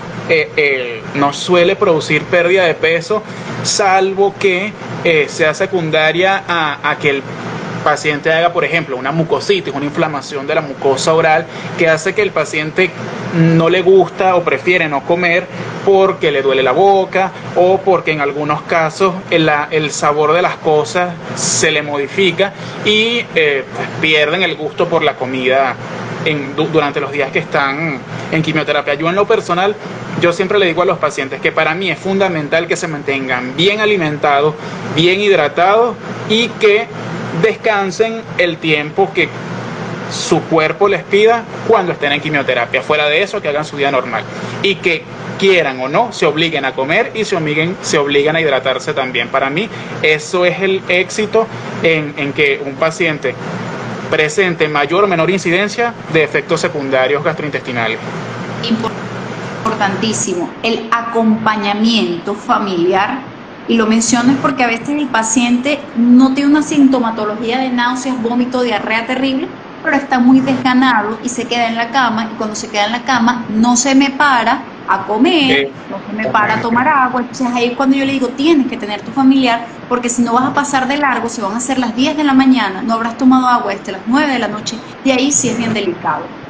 producir pérdida de peso, salvo que sea secundaria a que el paciente haga, por ejemplo, una mucositis, una inflamación de la mucosa oral, que hace que el paciente no le gusta o prefiere no comer porque le duele la boca o porque en algunos casos el sabor de las cosas se le modifica y pierden el gusto por la comida durante los días que están en quimioterapia. Yo en lo personal, yo siempre le digo a los pacientes que para mí es fundamental que se mantengan bien alimentados, bien hidratados y que descansen el tiempo que su cuerpo les pida cuando estén en quimioterapia. Fuera de eso, que hagan su vida normal y que quieran o no, se obliguen a comer y se obliguen a hidratarse también. Para mí eso es el éxito en que un paciente presente mayor o menor incidencia de efectos secundarios gastrointestinales. Importantísimo, el acompañamiento familiar. Y lo menciono es porque a veces el paciente no tiene una sintomatología de náuseas, vómito, diarrea terrible, pero está muy desganado y se queda en la cama, y cuando se queda en la cama no se me para a comer, no se me para a tomar agua. Entonces ahí es cuando yo le digo, tienes que tener tu familiar, porque si no vas a pasar de largo, se van a hacer las 10 de la mañana, no habrás tomado agua hasta las 9 de la noche, y ahí sí es bien delicado.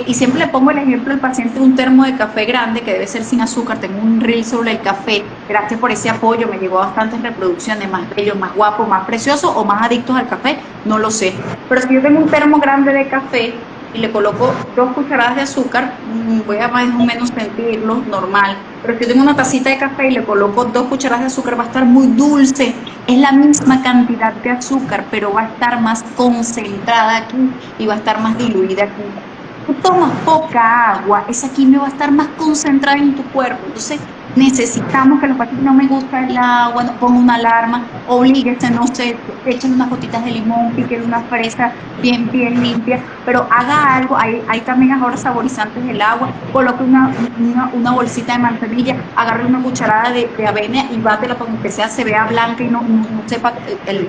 Y siempre le pongo el ejemplo al paciente de un termo de café grande que debe ser sin azúcar. Tengo un reel sobre el café, gracias por ese apoyo, me llegó a bastantes reproducciones, más bellos, más guapos, más preciosos o más adictos al café, no lo sé. Pero si yo tengo un termo grande de café y le coloco 2 cucharadas de azúcar, voy a más o menos sentirlo normal. Pero si yo tengo una tacita de café y le coloco 2 cucharadas de azúcar, va a estar muy dulce. Es la misma cantidad de azúcar, pero va a estar más concentrada aquí y va a estar más diluida aquí. Tú tomas poca agua, esa quimio va a estar más concentrada en tu cuerpo. Entonces necesitamos que los pacientes, no me gusta el agua, no pongo una alarma. oblíguese, no sé, echen unas gotitas de limón, piquen una fresa bien, bien limpia, pero haga algo, hay también ahora saborizantes del agua, coloque una bolsita de manzanilla, agarre una cucharada de avena y bátela para que sea, se vea blanca y no sepa, le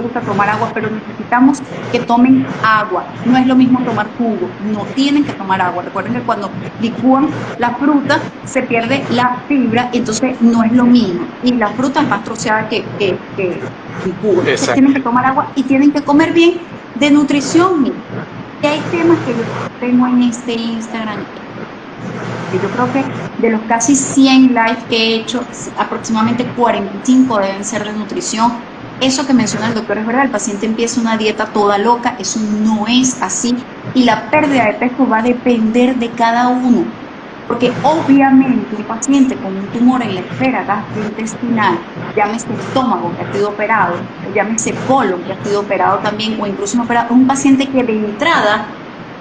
gusta tomar agua, pero necesitamos que tomen agua, no es lo mismo tomar jugo, no tienen que tomar agua, recuerden que cuando licúan la fruta se pierde la fibra, entonces no es lo mismo, y la fruta es más troceada que el jugo, entonces tienen que tomar agua y tienen que comer bien de nutrición. Y hay temas que yo tengo en este Instagram, que yo creo que de los casi 100 live que he hecho, aproximadamente 45 deben ser de nutrición. Eso que menciona el doctor es verdad, el paciente empieza una dieta toda loca, eso no es así, y la pérdida de peso va a depender de cada uno, porque obviamente un paciente con un tumor en la esfera gastrointestinal, llámese estómago que ha sido operado, llámese colon que ha sido operado también, o incluso no operado, un paciente que de entrada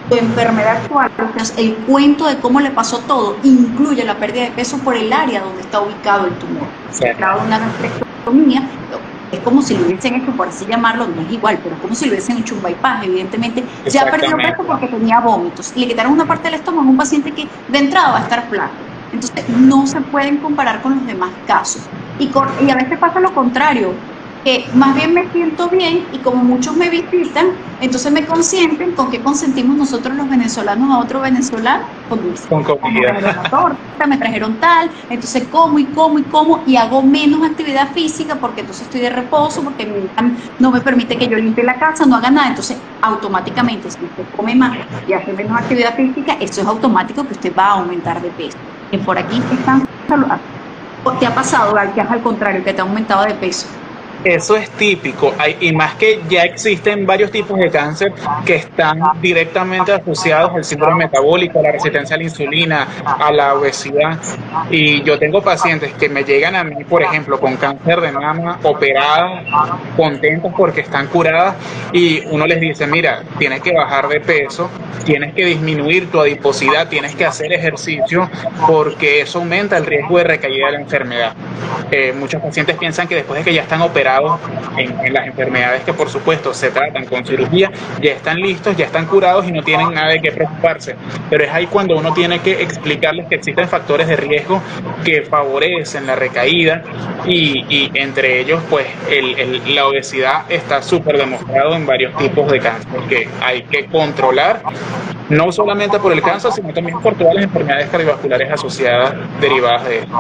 su enfermedad actual, el cuento de cómo le pasó todo, incluye la pérdida de peso por el área donde está ubicado el tumor. Se ha dado una gastrectomía, es como si lo hubiesen hecho, por así llamarlo, no es igual, pero es como si lo hubiesen hecho un bypass, evidentemente ya perdió peso porque tenía vómitos, y le quitaron una parte del estómago a un paciente que de entrada va a estar flaco. Entonces no se pueden comparar con los demás casos. Y a veces pasa lo contrario, que más bien me siento bien y como muchos me visitan, entonces me consienten. ¿Con qué consentimos nosotros los venezolanos a otro venezolano? Con dulce. Con comida. Me trajeron una torta, me trajeron tal, entonces como y hago menos actividad física porque entonces estoy de reposo, porque no me permite que yo limpie la casa, no haga nada. Entonces automáticamente si usted come más y hace menos actividad física, eso es automático que usted va a aumentar de peso. Que por aquí están saludables. ¿Te ha pasado que es al contrario, que te ha aumentado de peso? Eso es típico, y más que ya existen varios tipos de cáncer que están directamente asociados al síndrome metabólico, a la resistencia a la insulina, a la obesidad. Y yo tengo pacientes que me llegan a mí, por ejemplo, con cáncer de mama, operadas, contentos porque están curadas, y uno les dice, mira, tienes que bajar de peso, tienes que disminuir tu adiposidad, tienes que hacer ejercicio, porque eso aumenta el riesgo de recaída de la enfermedad. Muchos pacientes piensan que después de que ya están operados en las enfermedades que por supuesto se tratan con cirugía, ya están listos, ya están curados y no tienen nada de qué preocuparse, pero es ahí cuando uno tiene que explicarles que existen factores de riesgo que favorecen la recaída, y entre ellos pues la obesidad está súper demostrado en varios tipos de cáncer que hay que controlar, no solamente por el cáncer sino también por todas las enfermedades cardiovasculares asociadas derivadas de esto.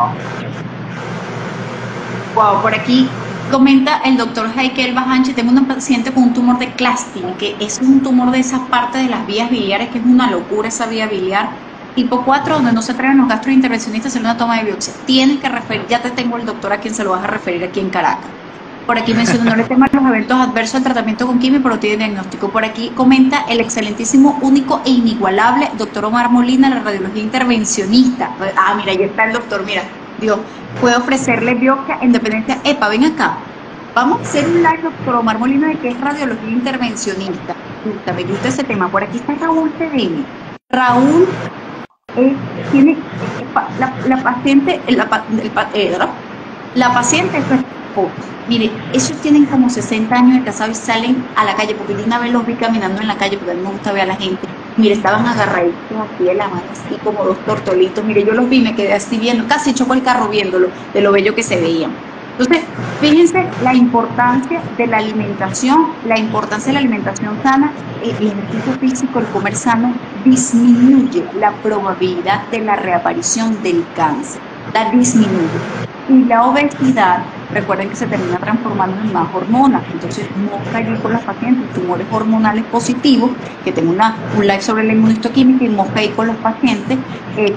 Wow, por aquí comenta el doctor Heikel Bajanchi, tengo una paciente con un tumor de Clastin, que es un tumor de esa parte de las vías biliares, que es una locura esa vía biliar, tipo 4, donde no se traen los gastrointervencionistas en una toma de biopsia. Tienes que referir, ya te tengo el doctor a quien se lo vas a referir aquí en Caracas. Por aquí menciona, no le teman los eventos adversos al tratamiento con quimio, pero tiene diagnóstico. Por aquí comenta el excelentísimo, único e inigualable doctor Omar Molina, la radiología intervencionista. Ah, mira, ahí está el doctor, mira. Dios, puede ofrecerle biopsia en dependencia. Epa, ven acá. Vamos a hacer un live, doctor Omar Molina, de que es radiología intervencionista. Me gusta ese tema. Por aquí está Raúl CDN. Raúl tiene la paciente, la paciente es su esposa. Mire, ellos tienen como 60 años de casados y salen a la calle, porque yo una vez los vi caminando en la calle, porque a mí me gusta ver a la gente. Mire, estaban agarraditos aquí de la mano, así como dos tortolitos. Mire, yo los vi, me quedé así viendo, casi chocó el carro viéndolo, de lo bello que se veían. Entonces, fíjense la importancia de la alimentación, sana, el ejercicio físico, el comer sano, disminuye la probabilidad de la reaparición del cáncer, la disminuye. Y la obesidad, recuerden que se termina transformando en más hormonas, entonces no caer con las pacientes tumores hormonales positivos, que tengo un live sobre la inmunistoquímica, y no caer con los pacientes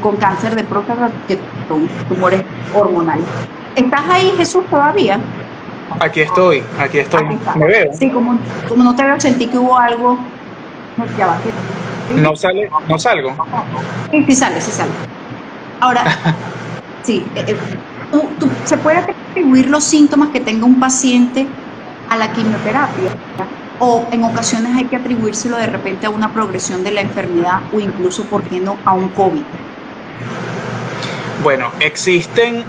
con cáncer de próstata, que son tumores hormonales. ¿Estás ahí, Jesús, todavía? Aquí estoy. ¿Me veo? Sí, como no te veo, sentí que hubo algo. Ya va. ¿No salgo? Sí sale. Ahora, sí, ¿se puede atribuir los síntomas que tenga un paciente a la quimioterapia? O en ocasiones hay que atribuírselo de repente a una progresión de la enfermedad, o incluso, ¿por qué no?, a un COVID. Bueno, existen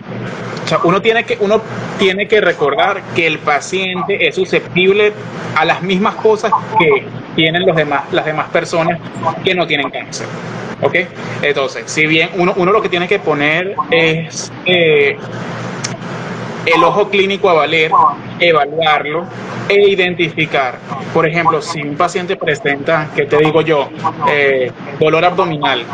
O sea, uno tiene que recordar que el paciente es susceptible a las mismas cosas que tienen las demás personas que no tienen cáncer. ¿Ok? Entonces, si bien uno lo que tiene que poner es el ojo clínico a valer, evaluarlo e identificar. Por ejemplo, si un paciente presenta, ¿qué te digo yo? Dolor abdominal,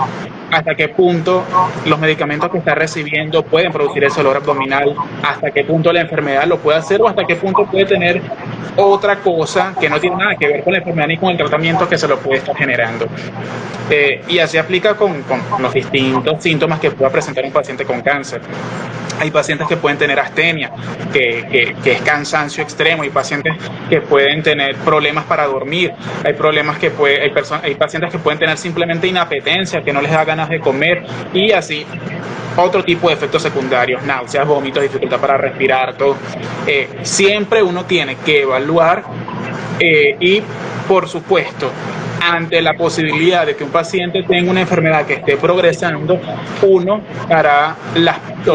hasta qué punto los medicamentos que está recibiendo pueden producir ese dolor abdominal, hasta qué punto la enfermedad lo puede hacer o hasta qué punto puede tener otra cosa que no tiene nada que ver con la enfermedad ni con el tratamiento que se lo puede estar generando. Y así aplica con los distintos síntomas que pueda presentar un paciente con cáncer. Hay pacientes que pueden tener astenia, que es cansancio extremo, hay pacientes que pueden tener problemas para dormir, hay pacientes que pueden tener simplemente inapetencia, que no les da ganas de comer y así otro tipo de efectos secundarios, náuseas, vómitos, dificultad para respirar, todo. Siempre uno tiene que evaluar y, por supuesto, ante la posibilidad de que un paciente tenga una enfermedad que esté progresando, uno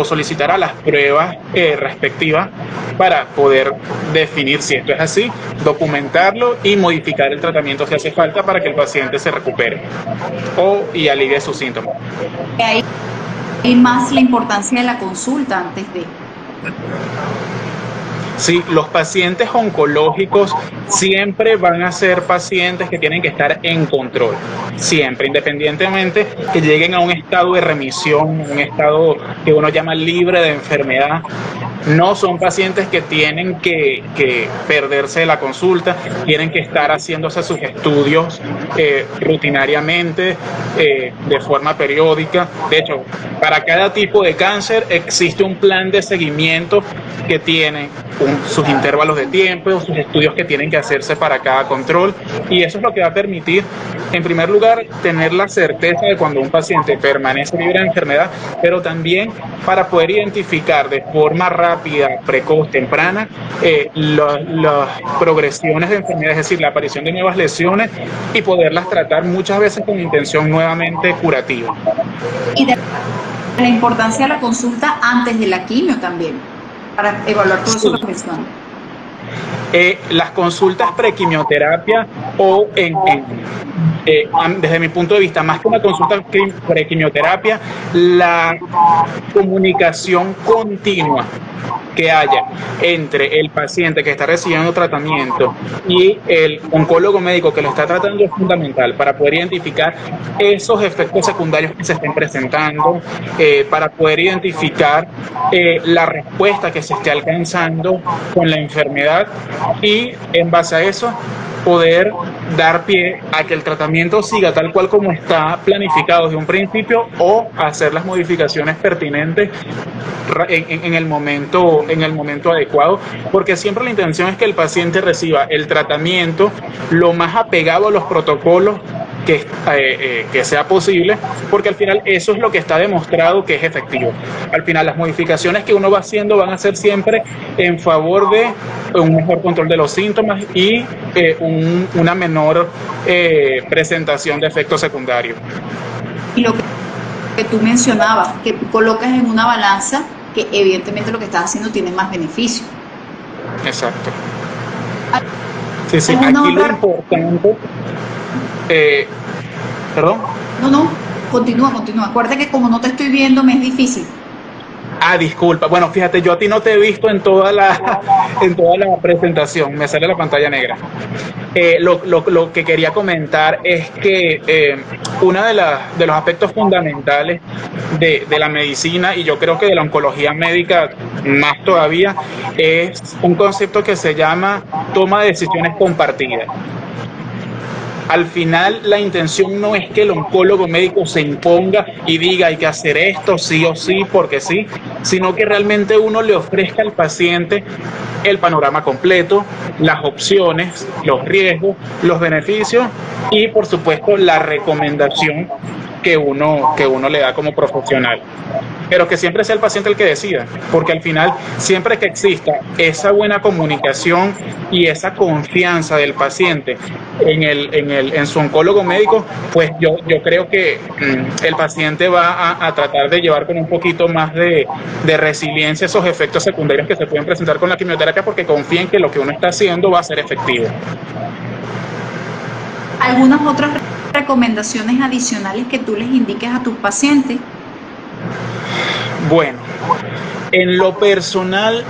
solicitará las pruebas respectivas para poder definir si esto es así, documentarlo y modificar el tratamiento si hace falta para que el paciente se recupere y alivie sus síntomas. Hay más la importancia de la consulta antes de... Sí, los pacientes oncológicos siempre van a ser pacientes que tienen que estar en control, siempre, independientemente que lleguen a un estado de remisión, un estado que uno llama libre de enfermedad. No son pacientes que tienen que perderse de la consulta, tienen que estar haciéndose sus estudios rutinariamente, de forma periódica. De hecho, para cada tipo de cáncer existe un plan de seguimiento que tiene sus intervalos de tiempo, sus estudios que tienen que hacerse para cada control, y eso es lo que va a permitir, en primer lugar, tener la certeza de cuando un paciente permanece libre de enfermedad, pero también para poder identificar de forma rápida, precoz, temprana, las progresiones de enfermedad, es decir, la aparición de nuevas lesiones y poderlas tratar muchas veces con intención nuevamente curativa. Y de la importancia de la consulta antes de la quimio también, para evaluar todo eso que mencioné. Las consultas prequimioterapia o desde mi punto de vista, más que una consulta prequimioterapia, la comunicación continua que haya entre el paciente que está recibiendo tratamiento y el oncólogo médico que lo está tratando es fundamental para poder identificar esos efectos secundarios que se estén presentando, para poder identificar la respuesta que se esté alcanzando con la enfermedad y en base a eso poder dar pie a que el tratamiento siga tal cual como está planificado desde un principio o hacer las modificaciones pertinentes en el momento adecuado, porque siempre la intención es que el paciente reciba el tratamiento lo más apegado a los protocolos que sea posible, porque al final eso es lo que está demostrado que es efectivo. Al final las modificaciones que uno va haciendo van a ser siempre en favor de un mejor control de los síntomas y una menor presentación de efectos secundarios. Y lo que tú mencionabas, que tú colocas en una balanza que evidentemente lo que estás haciendo tiene más beneficio. Exacto. Sí, aquí lo importante... ¿Perdón? No, continúa. Acuérdate que como no te estoy viendo me es difícil. Disculpa. Bueno, fíjate, yo a ti no te he visto en toda la presentación. Me sale la pantalla negra. Lo que quería comentar es que uno de los aspectos fundamentales de la medicina, y yo creo que de la oncología médica más todavía, es un concepto que se llama toma de decisiones compartidas. Al final, la intención no es que el oncólogo médico se imponga y diga hay que hacer esto sí o sí porque sí, sino que realmente uno le ofrezca al paciente el panorama completo, las opciones, los riesgos, los beneficios y, por supuesto, la recomendación que uno le da como profesional. pero que siempre sea el paciente el que decida, porque al final, siempre que exista esa buena comunicación y esa confianza del paciente en su oncólogo médico, pues yo creo que el paciente va a tratar de llevar con un poquito más de resiliencia esos efectos secundarios que se pueden presentar con la quimioterapia, porque confía en que lo que uno está haciendo va a ser efectivo. ¿Algunas otras recomendaciones adicionales que tú les indiques a tus pacientes? Bueno, en lo personal,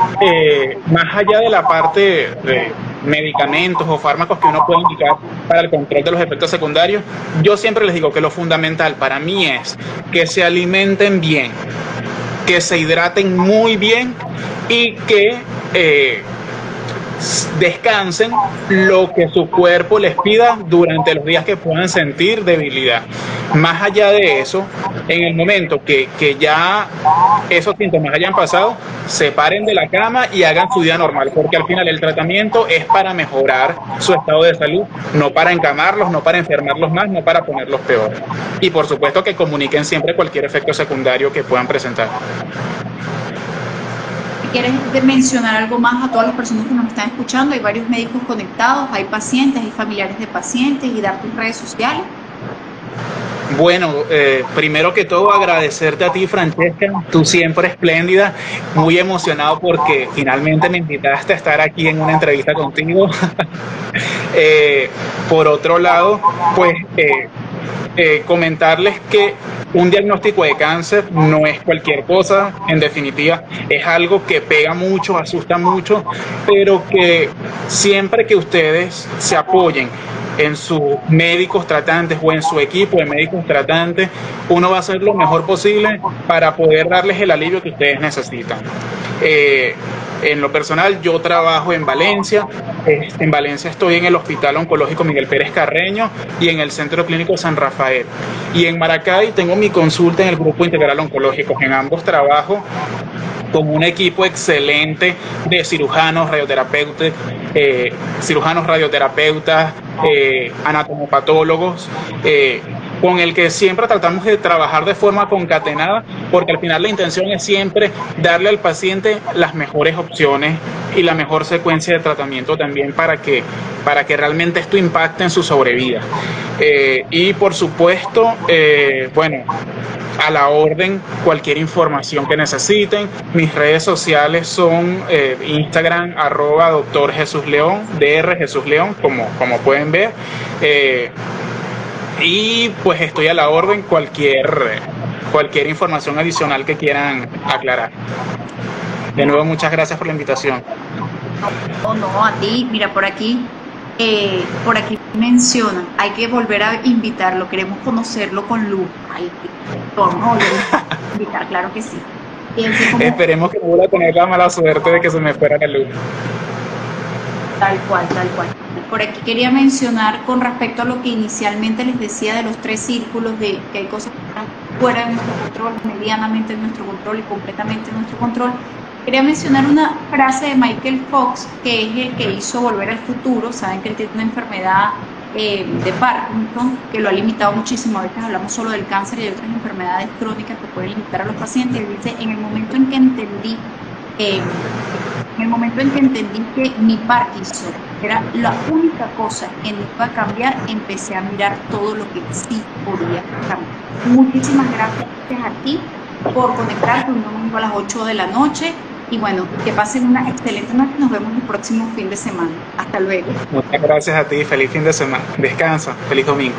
más allá de la parte de medicamentos o fármacos que uno puede indicar para el control de los efectos secundarios, yo siempre les digo que lo fundamental para mí es que se alimenten bien, que se hidraten muy bien y que descansen lo que su cuerpo les pida durante los días que puedan sentir debilidad. Más allá de eso, en el momento que ya esos síntomas hayan pasado, se paren de la cama y hagan su día normal, porque al final el tratamiento es para mejorar su estado de salud, no para encamarlos, no para enfermarlos más, no para ponerlos peor. Y por supuesto que comuniquen siempre cualquier efecto secundario que puedan presentar. ¿Quieres mencionar algo más a todas las personas que nos están escuchando? Hay varios médicos conectados, hay pacientes, hay familiares de pacientes, y dar tus redes sociales. Bueno, primero que todo agradecerte a ti, Francesca, tú siempre espléndida, muy emocionado porque finalmente me invitaste a estar aquí en una entrevista contigo. Por otro lado, pues comentarles que un diagnóstico de cáncer no es cualquier cosa, en definitiva es algo que pega mucho, asusta mucho, pero que siempre que ustedes se apoyen en sus médicos tratantes o en su equipo de médicos tratantes, uno va a hacer lo mejor posible para poder darles el alivio que ustedes necesitan. En lo personal, yo trabajo en Valencia. En Valencia estoy en el Hospital Oncológico Miguel Pérez Carreño y en el Centro Clínico San Rafael. Y en Maracay tengo mi consulta en el Grupo Integral Oncológico. En ambos trabajo con un equipo excelente de cirujanos, radioterapeutas, anatomopatólogos, con el que siempre tratamos de trabajar de forma concatenada, porque al final la intención es siempre darle al paciente las mejores opciones y la mejor secuencia de tratamiento también para que realmente esto impacte en su sobrevida. Y por supuesto, bueno, a la orden, cualquier información que necesiten. Mis redes sociales son Instagram, @Dr. Jesús León, Dr. Jesús León, como pueden ver. Y pues estoy a la orden, cualquier información adicional que quieran aclarar. De nuevo, muchas gracias por la invitación. No, a ti. Mira, por aquí menciona, hay que volver a invitarlo, queremos conocerlo con luz. Ay, no, invitar, claro que sí. Esperemos que no vuelva a tener la mala suerte de que se me fuera la luz. Tal cual. Por aquí quería mencionar con respecto a lo que inicialmente les decía de los 3 círculos, de que hay cosas que están fuera de nuestro control, medianamente en nuestro control y completamente en nuestro control. Quería mencionar una frase de Michael Fox, que es el que hizo Volver al Futuro. Saben que él tiene una enfermedad de Parkinson que lo ha limitado muchísimo. A veces hablamos solo del cáncer y de otras enfermedades crónicas que pueden limitar a los pacientes. Él dice, en el momento en que entendí que mi Parkinson era la única cosa que no iba a cambiar, empecé a mirar todo lo que sí podía cambiar. Muchísimas gracias a ti por conectarte un domingo a las 8 de la noche. Y bueno, que pasen una excelente noche. Nos vemos el próximo fin de semana. Hasta luego. Muchas gracias a ti. Feliz fin de semana. Descansa. Feliz domingo.